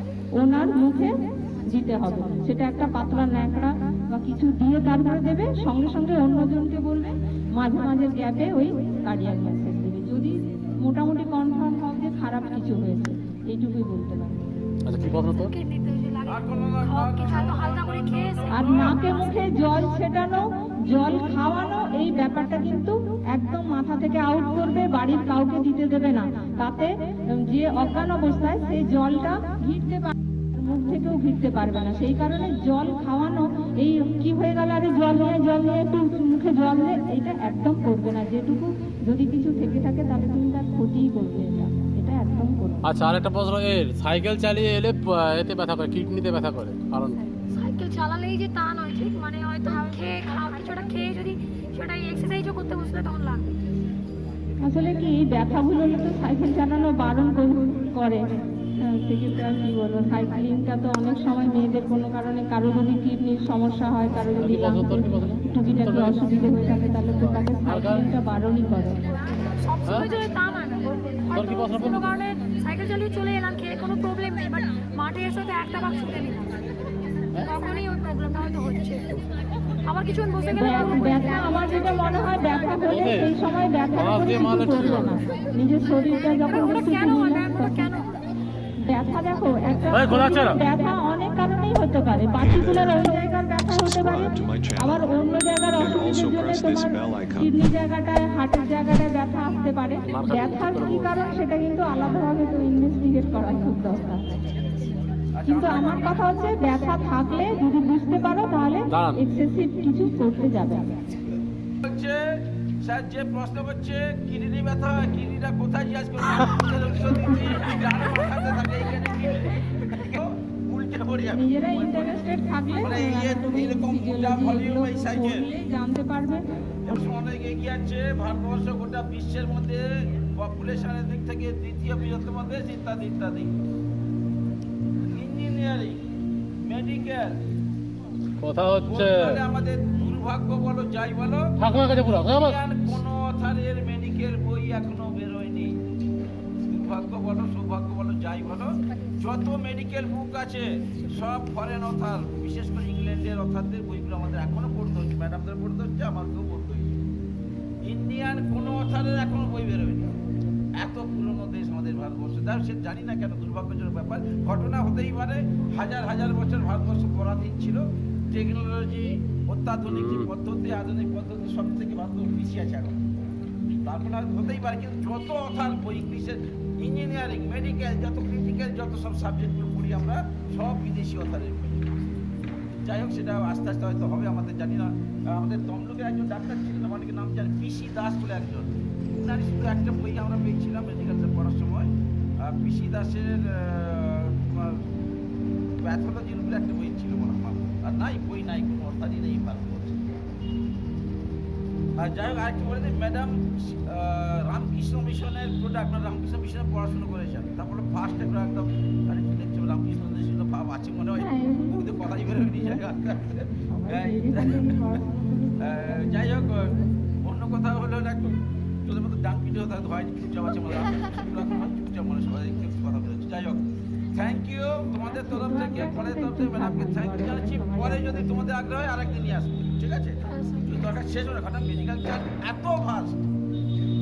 ওনার মুখে দিতে হবে। সেটা একটা পাতলা ন্যাকড়া বা কিছু দিয়ে তারপরে দেবে, সঙ্গে সঙ্গে অন্যজনকে বলবে, মাঝে মাঝে গ্যাপে ওই কার্ডিয়াক মেসেজ দেবে, যদি মোটামুটি কনফার্ম হও যে খারাপ কিছু হয়েছে, এইটুকুই বলতে পারি। আচ্ছা কি কথা তো? আর নাকে মুখে জল ছেটানো, জল খাওয়ানো, এই ব্যাপারটা কিন্তু একদম মাথা থেকে আউট করবে, বাড়ির কাউকে দিতে দেবে না। তাতে যে অজ্ঞান অবস্থায় সেই জলটা ঘিরতে পারবে, মুখ থেকেও ঘিরতে পারবে না। সেই কারণে জল খাওয়ানো, এই কি হয়ে গেল আরে জল নিয়ে একটু মুখে জল নিয়ে, এটা একদম করবে না। যেটুকু যদি কিছু থেকে থাকে তাহলে তুমি তার ক্ষতিই করবে, এটা একদম করবে না। আচ্ছা আরেকটা প্রশ্ন, এর সাইকেল চালিয়ে এলে এতে ব্যথা করে, কিডনিতে ব্যথা করে, কারণ সাইকেল চালালেই যে তা নয় ঠিক, মানে হয়তো কিছুটা খেয়ে যদি সেটা এক্সারসাইজও করতে বসলে তখন লাগবে। আসলে কি এই ব্যথাগুলো তো সাইকেল চালানো বারণ করে, সেক্ষেত্রে আর কি বলবো, সাইক্লিংটা তো অনেক সময় মেয়েদের কোনো কারণে, কারো যদি কিডনির সমস্যা হয়, কারো যদি টুকিটাকি অসুবিধা হয়ে থাকে, তাহলে তো তাকে সাইক্লিংটা বারণই করে। সবসময় যদি তা নয় না, হয়তো কোনো কারণে সাইকেল চালিয়ে চলে এলাম, খেয়ে কোনো প্রবলেম নেই, বাট মাঠে এসে তো একটা বাক্স ছুটে নিলাম, তখনই ওই প্রবলেমটা হয়তো হচ্ছে। আবার কিছুক্ষণ বসে গেলে ব্যথা আমার যেটা মনে হয়, ব্যথা হলে সেই সময় ব্যথা করবে না, নিজের শরীরটা যখন ওটা কেন হয় ম্যাম, ওটা কেন হয়? ব্যথা দেখো একটা ব্যথা অনেক কারণেই হতে পারে, পার্টিকুলার ওই জায়গার ব্যথা হতে পারে, আবার অন্য জায়গার অসুবিধার জন্য তোমার কিডনি জায়গাটায়, হার্টের জায়গাটায় ব্যথা আসতে পারে। ব্যথার কি কারণ সেটা কিন্তু আলাদাভাবে তো ইনভেস্টিগেট করা খুব দরকার। কিন্তু আমার কথা হচ্ছে ব্যথা থাকলে যদি বুঝতে পারো তাহলে এক্সেসিভ কিছু করতে যাবে না। হচ্ছে স্যার যে প্রশ্ন করছে কিডনি ব্যথা, কিডনিটা কোথায় জিজ্ঞাসা করছে, উল্টে পড়ি আমি। নিজেরা ইন্টারেস্টেড থাকলে মানে এরকম ভলিউম এই সাইজের জানতে পারবে। অনেক এগিয়ে আছে ভারতবর্ষ, গোটা বিশ্বের মধ্যে পপুলেশনের দিক থেকে দ্বিতীয় বৃহত্তম দেশ, ইত্যাদি ইত্যাদি। ইঞ্জিনিয়ারিং, মেডিকেল, কথা হচ্ছে আমাদের দুর্ভাগ্য বলো যাই বলো, ঠাকুমার কাছে পুরো কোনো অথারের মেডিকেল বই এখনো বেরোয়নি। দুর্ভাগ্য বলো সৌভাগ্য বলো যাই বলো, যত মেডিকেল বুক আছে সব ফরেন অথার, বিশেষ করে ইংল্যান্ডের অথারদের বইগুলো আমাদের এখনো পড়তে হচ্ছে, ম্যাডামদের পড়তে হচ্ছে, আমাকেও পড়তে হচ্ছে। ইন্ডিয়ান কোনো অথারের এখনো বই বেরোয়নি। এত পুরনো দেশ আমাদের ভারতবর্ষ, তার সে জানি না কেন, দুর্ভাগ্যজনক ব্যাপার। ঘটনা হতেই পারে, হাজার হাজার বছর ভারতবর্ষ পরাধীন ছিল, টেকনোলজি, অত্যাধুনিক যে পদ্ধতি, আধুনিক পদ্ধতি সব থেকে ভারতবর্ষ পিছিয়ে আছে এখন। তারপর আর হতেই পারে, কিন্তু যত অথার বই, ইংলিশের ইঞ্জিনিয়ারিং, মেডিকেল, যত ক্রিটিক্যাল যত সব সাবজেক্টগুলো পড়ি আমরা, সব বিদেশি অথারের বই। যাই হোক, সেটা আস্তে আস্তে হয়তো হবে, আমাদের জানি না। আমাদের তমলুকের একজন ডাক্তার ছিলেন, অনেকে নাম জানেন, পিসি দাস বলে একজন, উনারই শুধু একটা বই আমরা পেয়েছিলাম মেডিকেলসে পড়ার সময়, পিসি দাসের প্যাথোলজির উপরে একটা বই ছিল মনে হয়, আর নাই বই নাই, কোনো অর্থাৎই নেই ভারতবর্ষে। আর যাই হোক আরেকটু বলে দিই, ম্যাডাম রামকৃষ্ণ মিশনের প্রোডাক্ট, রামকৃষ্ণ মিশনে পড়াশোনা করেছেন, তারপরে ফার্স্ট একদম আরে কি দেখছো রামকৃষ্ণ মিশনে ভাব আছে মনে হয়, মুখে কথাই বেরোয়নি জায়গা। যাই হোক অন্য কথা হলো একটু তোদের মতো ডাক ভিডিও হতে হয় চুপচাপ আছে মানে চুপচাপ মনে সবাই একটু কথা বলেছে। যাই হোক থ্যাংক ইউ তোমাদের তরফ থেকে, কলেজের তরফ থেকে ম্যাডামকে থ্যাংক ইউ জানাচ্ছি। পরে যদি তোমাদের আগ্রহ হয় আরেকদিন নিয়ে আসবে, ঠিক আছে? যদি দরকার শেষ হলে কারণ মেডিকেল চার্জ এত ভাস্ট,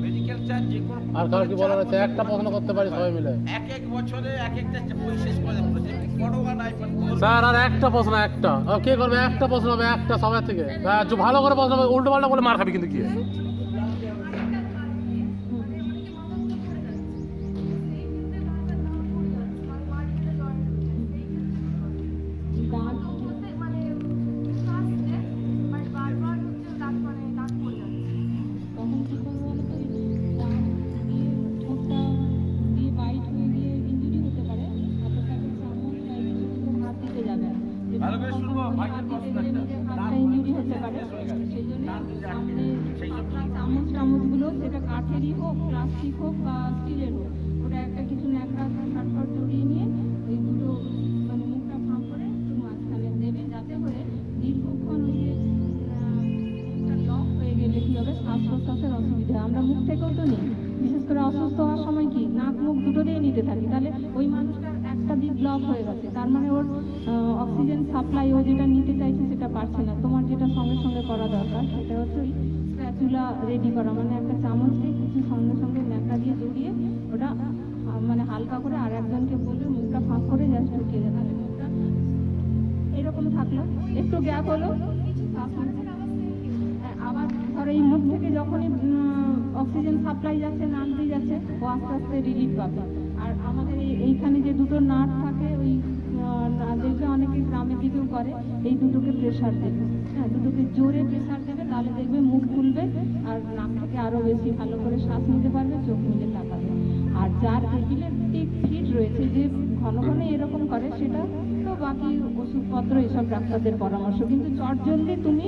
মেডিকেল চার্জ যে কোনো আর কারো কি বলার আছে? একটা প্রশ্ন করতে পারি সবাই মিলে। এক বছরে এক একটা বই শেষ করে দেবো, বড় বা নাই স্যার আর একটা প্রশ্ন, একটা কে করবে? একটা প্রশ্ন হবে, একটা সবার থেকে ভালো করে প্রশ্ন হবে, উল্টো পাল্টা বলে মার খাবি কিন্তু কি। তখন কি করবো বলো তো, ঠোঁটটা দিয়ে বাইট হয়ে গিয়ে ইঞ্জুরি হতে পারে, হাতের কাছে চামচ হাত দিতে যাবে না। ভালো করে শুনবো, ভাইয়ের হাত দিতে প্রশ্নটা। গেলে নিজের হাতটা ইঞ্জুরি হতে পারে, সেই জন্য সামনে চামচ টামচগুলো সেটা কাঠেরই হোক, প্লাস্টিক হোক বা স্টিলের হোক, ওটা একটা কিছু ন্যাকড়া ছাটফাট জড়িয়ে নিয়ে ওই দুটো মানে মুখটা ফাঁক করে একটু মাঝখানে দেবে, যাতে করে দীর্ঘক্ষণ ওই যে লক হয়ে গেলে কি হবে, শ্বাস প্রশ্বাসের অসুবিধা। আমরা মুখ থেকেও তো নিই, বিশেষ করে অসুস্থ হওয়ার সময় কি নাক মুখ দুটো দিয়ে নিতে থাকি, তাহলে ওই মানুষটার একটা দিক ব্লক হয়ে গেছে, তার মানে ওর অক্সিজেন সাপ্লাই ও যেটা নিতে চাইছে সেটা পারছে না। তোমার যেটা সঙ্গে সঙ্গে করা দরকার সেটা হচ্ছে ওই স্প্যাচুলা রেডি করা, মানে একটা চামচকে কিছু সঙ্গে সঙ্গে ন্যাকড়া দিয়ে জড়িয়ে ওটা মানে হালকা করে আর একজনকে বলবে মুখটা ফাঁক করে জাস্ট ঢুকিয়ে দেয়, তাহলে মুখটা এরকম থাকলো, একটু গ্যাপ হলো, আবার ধর এই মুখ থেকে যখনই অক্সিজেন সাপ্লাই যাচ্ছে, নাক দিয়ে যাচ্ছে, ও আস্তে আস্তে রিলিফ পাবে। আর আমাদের এইখানে যে দুটো নার্ভ থাকে, ওই দেখবে অনেকে গ্রামের দিকেও করে, এই দুটোকে প্রেশার দেবে, হ্যাঁ দুটোকে জোরে প্রেশার দেবে, তাহলে দেখবে মুখ খুলবে আর নাক থেকে আরও বেশি ভালো করে শ্বাস নিতে পারবে, চোখ মিলে তাকাবে। আর যার এপিলেপটিক ফিট রয়েছে, যে ঘন ঘন এরকম করে, সেটা তো বাকি ওষুধপত্র এসব ডাক্তারদের পরামর্শ, কিন্তু চটজলদি তুমি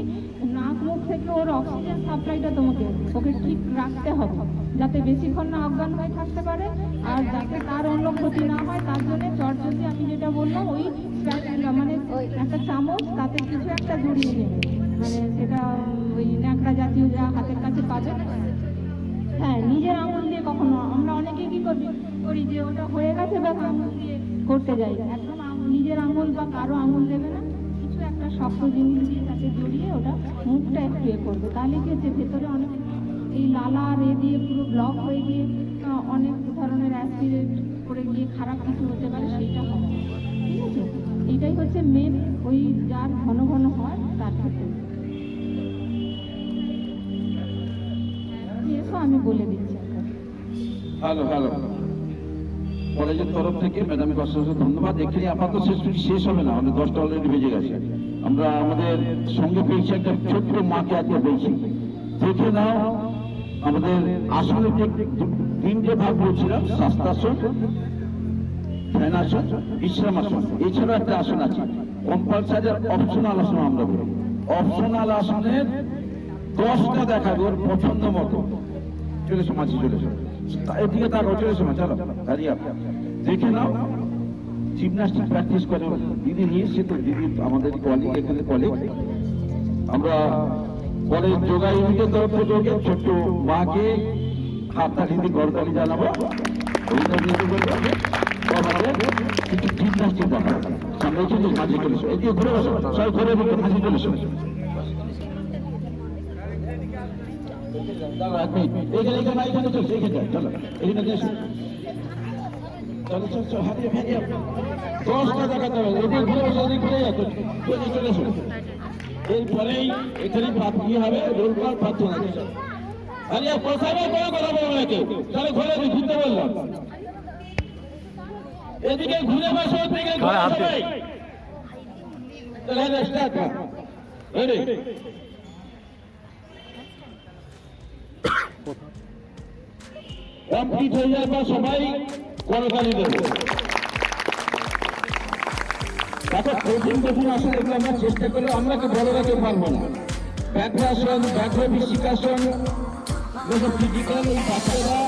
নাক মুখ থেকে ওর অক্সিজেন সাপ্লাইটা তোমাকে ওকে ঠিক রাখতে হবে, যাতে বেশিক্ষণ না অজ্ঞান হয়ে থাকতে পারে আর যাতে তার অন্য ক্ষতি না হয়। তার জন্য চটজলদি আমি যেটা বললাম, ওই স্প্যাচুলা মানে একটা চামচ তাতে কিছু একটা জড়িয়ে নেবে, মানে সেটা ওই ন্যাকড়া জাতীয় যা হাতের কাছে পাবে। হ্যাঁ, নিজের আঙুল দিয়ে কখনো, আমরা অনেকে কি করি যে ওটা হয়ে গেছে বা আঙুল দিয়ে করতে যাই, একদম নিজের আঙুল বা কারো আঙুল দেবে না, কিছু একটা শক্ত জিনিস দিয়ে তাকে জড়িয়ে ওটা মুখটা একটু করবে, তাহলে কি হচ্ছে ভেতরে অনেক এই লালা আর এ দিয়ে পুরো ব্লক হয়ে গিয়ে অনেক ধরনের অ্যাসিড করে গিয়ে খারাপ কিছু হতে পারে, সেইটা হবে না। ঠিক আছে, এটাই হচ্ছে মেন, ওই যার ঘন ঘন হয় তার ক্ষেত্রে। এসো আমি বলে দিচ্ছি। হ্যালো হ্যালো, কলেজের তরফ থেকে ম্যাডামকে অসংখ্য ধন্যবাদ। এখানে আপাতত শেষ হবে না, আমাদের 10টা অলরেডি বেজে গেছে। আমরা আমাদের সঙ্গে পেয়েছি একটা ছোট্ট মাকে আজকে পেয়েছি, দেখে নাও। আমাদের আসনে তিনটে ভাগ বলছিলাম, স্বাস্থ্যাসন, ধ্যানাসন, বিশ্রামাসন, এছাড়া একটা আসন আছে কম্পালসারি অপশনাল আসন। আমরা বলি অপশনাল আসনের 10টা দেখাবো ওর পছন্দ মতো। চলে এসো মাঝি, চলে এসো, এদিকে তাকাও, চলে এসো, চলো দাঁড়িয়ে দেখে নাও। জিমনাস্টিক প্র্যাকটিস করে দিদি নিয়েছে, তো দিদি আমাদের কলিগ, এখানে কলিগ। আমরা কলেজ যোগা ইউনিটের তরফ থেকে ওকে ছোট্ট মাকে হাততালি দিয়ে করতালি জানাবো। কিছু জিমনাস্টিক দেখাবো সামনে, চলে মাঝে চলে এসো, এদিকে ঘুরে বসো, সবাই ঘুরে বসো, মাঝে চলে এসো। এখানে চলছে, এখানে চলো, এখানে এসো, চলো চলো চলো, হাতিয়ে ফেলিয়ে 10টা দেখাতে হবে। এদিকে ঘুরে বসো, এদিকে ঘুরে যাও, চলে এসো। এরপরেই এখানে কি হবে, রোল কল প্রার্থনা। আরে পয়সা কোনো কথা বলবো না কেউ, তাহলে ঘুরে ঘুরতে বললাম, এদিকে ঘুরে বসো, এদিকে সবাই স্টার্ট রেডি। কমপ্লিট হয়ে যাওয়ার পর সবাই করতালি দেবো। দেখো প্রথম আসলে এগুলো আমরা চেষ্টা করলে আমরা বড়রা কেউ পারবো না, ব্যাঘ্রাসন, ব্যাঘ্র বিশিকাসন, ফিজিক্যাল এই বাচ্চারা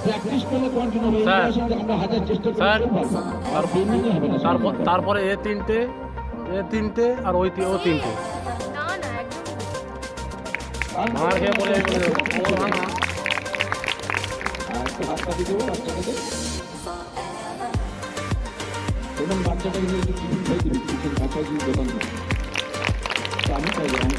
প্র্যাকটিস করলে কন্টিনিউ হয়ে স্যার, যাবে। আমরা হাজার চেষ্টা স্যার, করতে পারবো আর বেনিয়ে হবে না তারপরে এ তিনটে আর ও তিনটে না না একদম মার খেয়ে পড়ে ভাঙা আর একটু হাত কাটি দেবো বাচ্চাটাকে, এবং বাচ্চাটাকে নিয়ে একটু টিফিন খাই দিবি, টিফিন কাঁচা দিয়ে দোকান দেবো। তো আমি চাই আমি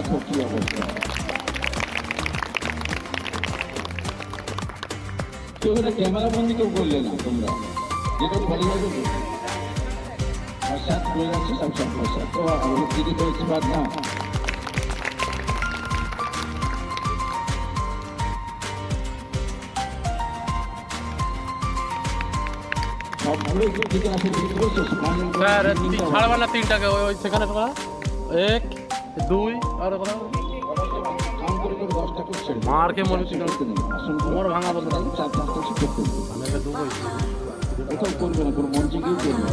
দেখো কি অবস্থা। কেউ এটা ক্যামেরা বন্দি কেউ করলে না তোমরা, যেটা ভালো লাগে और साथ बोल रहे हैं सब सब सब तो हम लोग की तो इस बात ना सब लोग की तो ऐसे बिल्कुल से सामान স্যার ছাড়বা না তিনটাকে ওই সেখানে করা 1 2 আর করা काम করে 10 টাকা ছেড়ে মার খেয়ে মনে হচ্ছে আসুন তোমার ভাঙা বলতে চার পাঁচটা শিখতে হবে আমি একটা দুবই কোথাও করবে না কোনো মঞ্চে গিয়ে করবে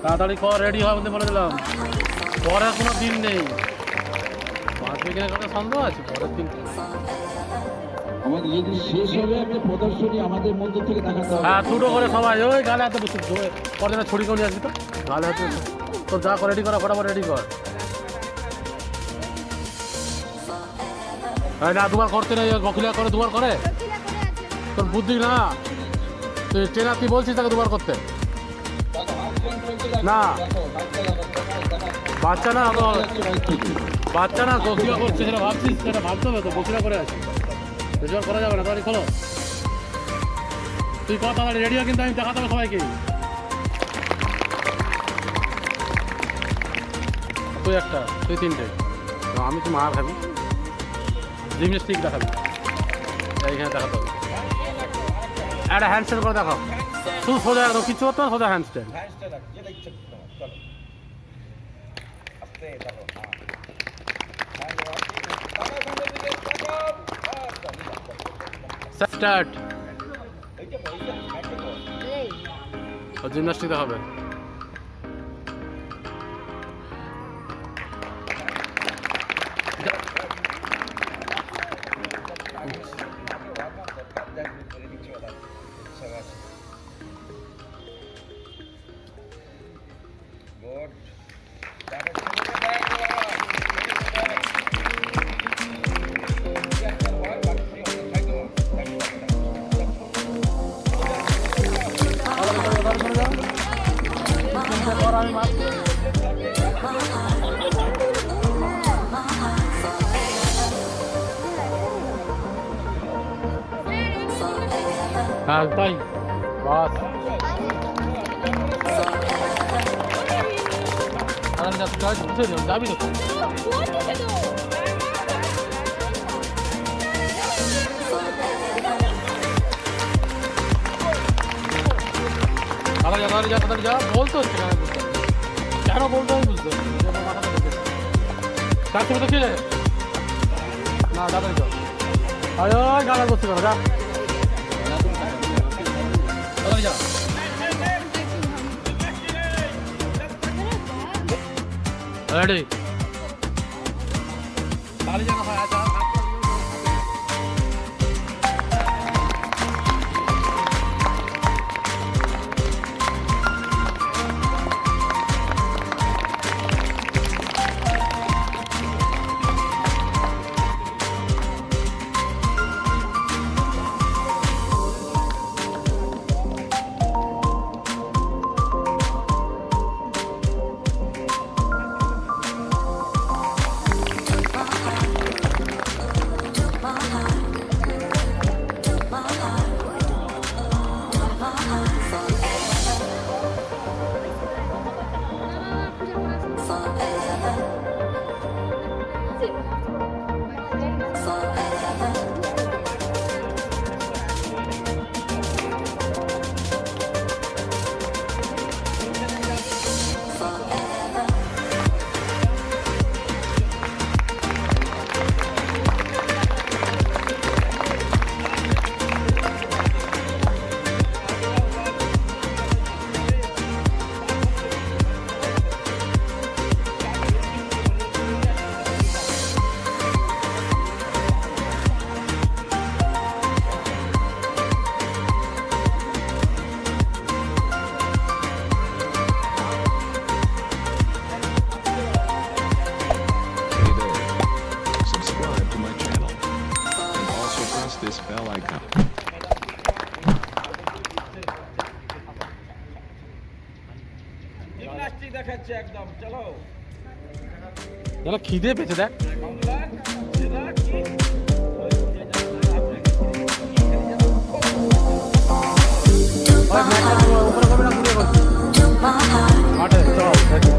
তাড়াতাড়ি কর, রেডি হয় বলে দিলাম। পরে কোনো দিন নেই, 5 বিঘের কথা সন্দেহ আছে পরের দিন। আমাদের যদি শেষ হবে একটা প্রদর্শনী আমাদের মধ্যে থেকে দেখাতে হবে। হ্যাঁ দুটো করে সবাই ওই গালে হাতে বসে পরে না ছড়ি করে নিয়ে আসবি তো গালে হাতে তোর যা করে রেডি করা ফটাফট রেডি কর। না দুবার করতে নেই, বকিলা করে দুবার করে তোর বুদ্ধি না, তুই ট্রেনার তুই বলছিস তাকে দুবার করতে না। বাচ্চা না বাচ্চা না বকিলা করছে সেটা ভাবছিস, সেটা ভাবতে হবে তো, বকিলা করে আছে রেজাল্ট করা যাবে না। তাহলে খোলো তুই কথা রেডি হয়, কিন্তু আমি দেখাতে হবে সবাইকে। তুই একটা তুই তিনটে, আমি তো মার খাবি, জিমন্যাস্টিক দেখাবি এইখানে দেখাতে হবে। একটা হ্যান্ডস্ট্যান্ড করে দেখাও, শুধু সোজা একদম কিছু করতে হবে, সোজা হ্যান্ডস্ট্যান্ড। স্টার্ট, জিমন্যাস্টিক দেখাবে। হ্যাঁ তাই বাস যাবি তো তাড়াতাড়ি যা বলতে হচ্ছে কেন বলতে হবে বুঝতে তার থেকে তো কে যায় না তাড়াতাড়ি যাও। আরে ওই গালা করতে পারো যা ready ताली जाना है आजा this bell icon. জিমনাস্টিক দেখাচ্ছে একদম, চলো। যেন খিদে পেয়েছে দেখ। বাংলার জেলা কি? ওই ম্যাটটা উপরে করবে না ঘুরিয়ে করবে? মাঠে চল দেখি।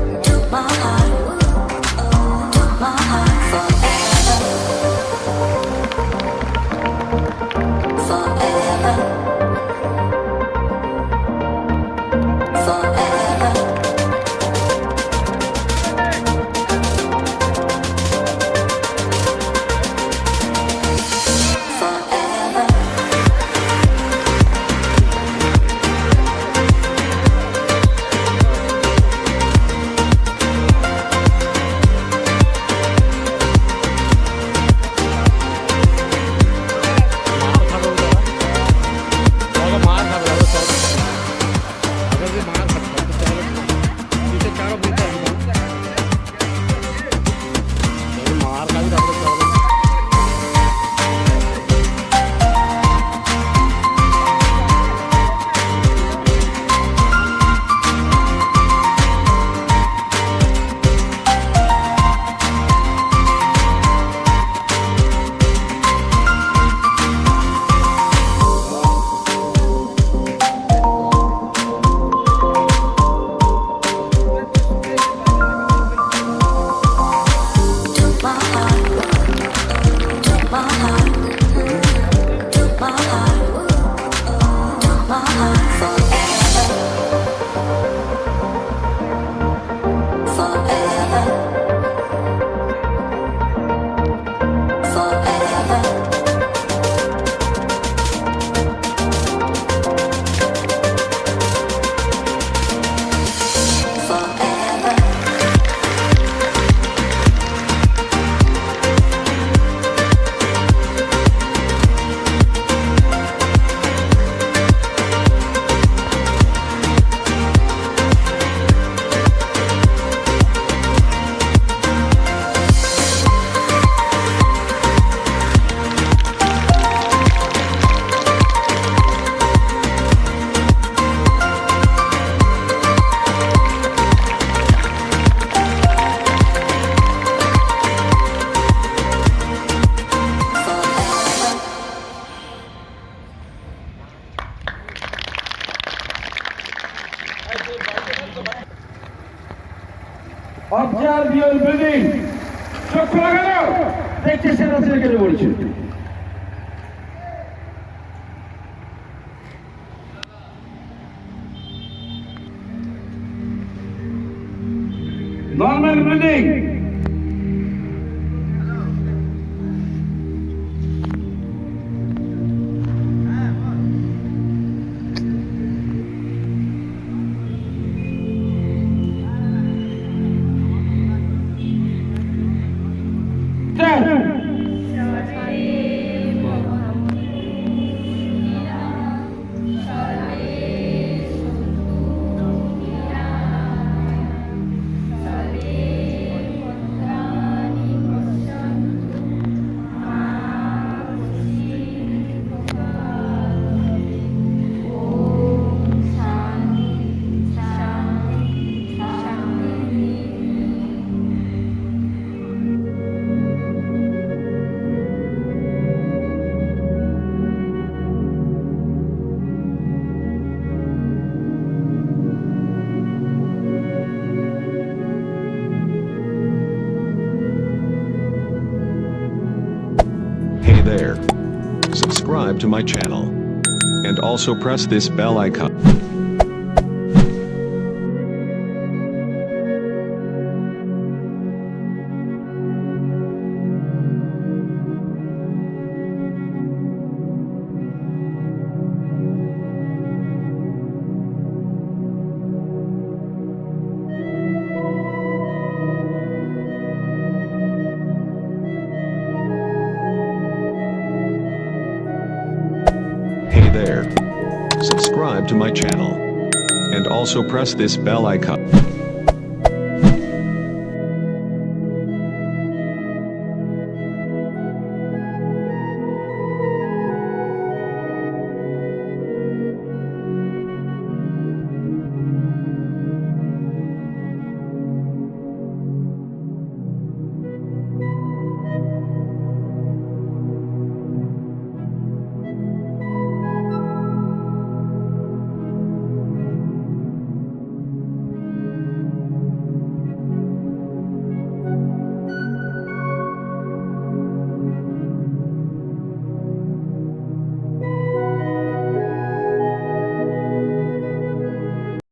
Observe your breathing. চোখ খোলা গেল, দেখতে সেটা কেটে পড়ছে। Normal breathing. Hey there. Subscribe to my channel. And also press this bell icon. Hey there. Subscribe to my channel. And also press this bell icon.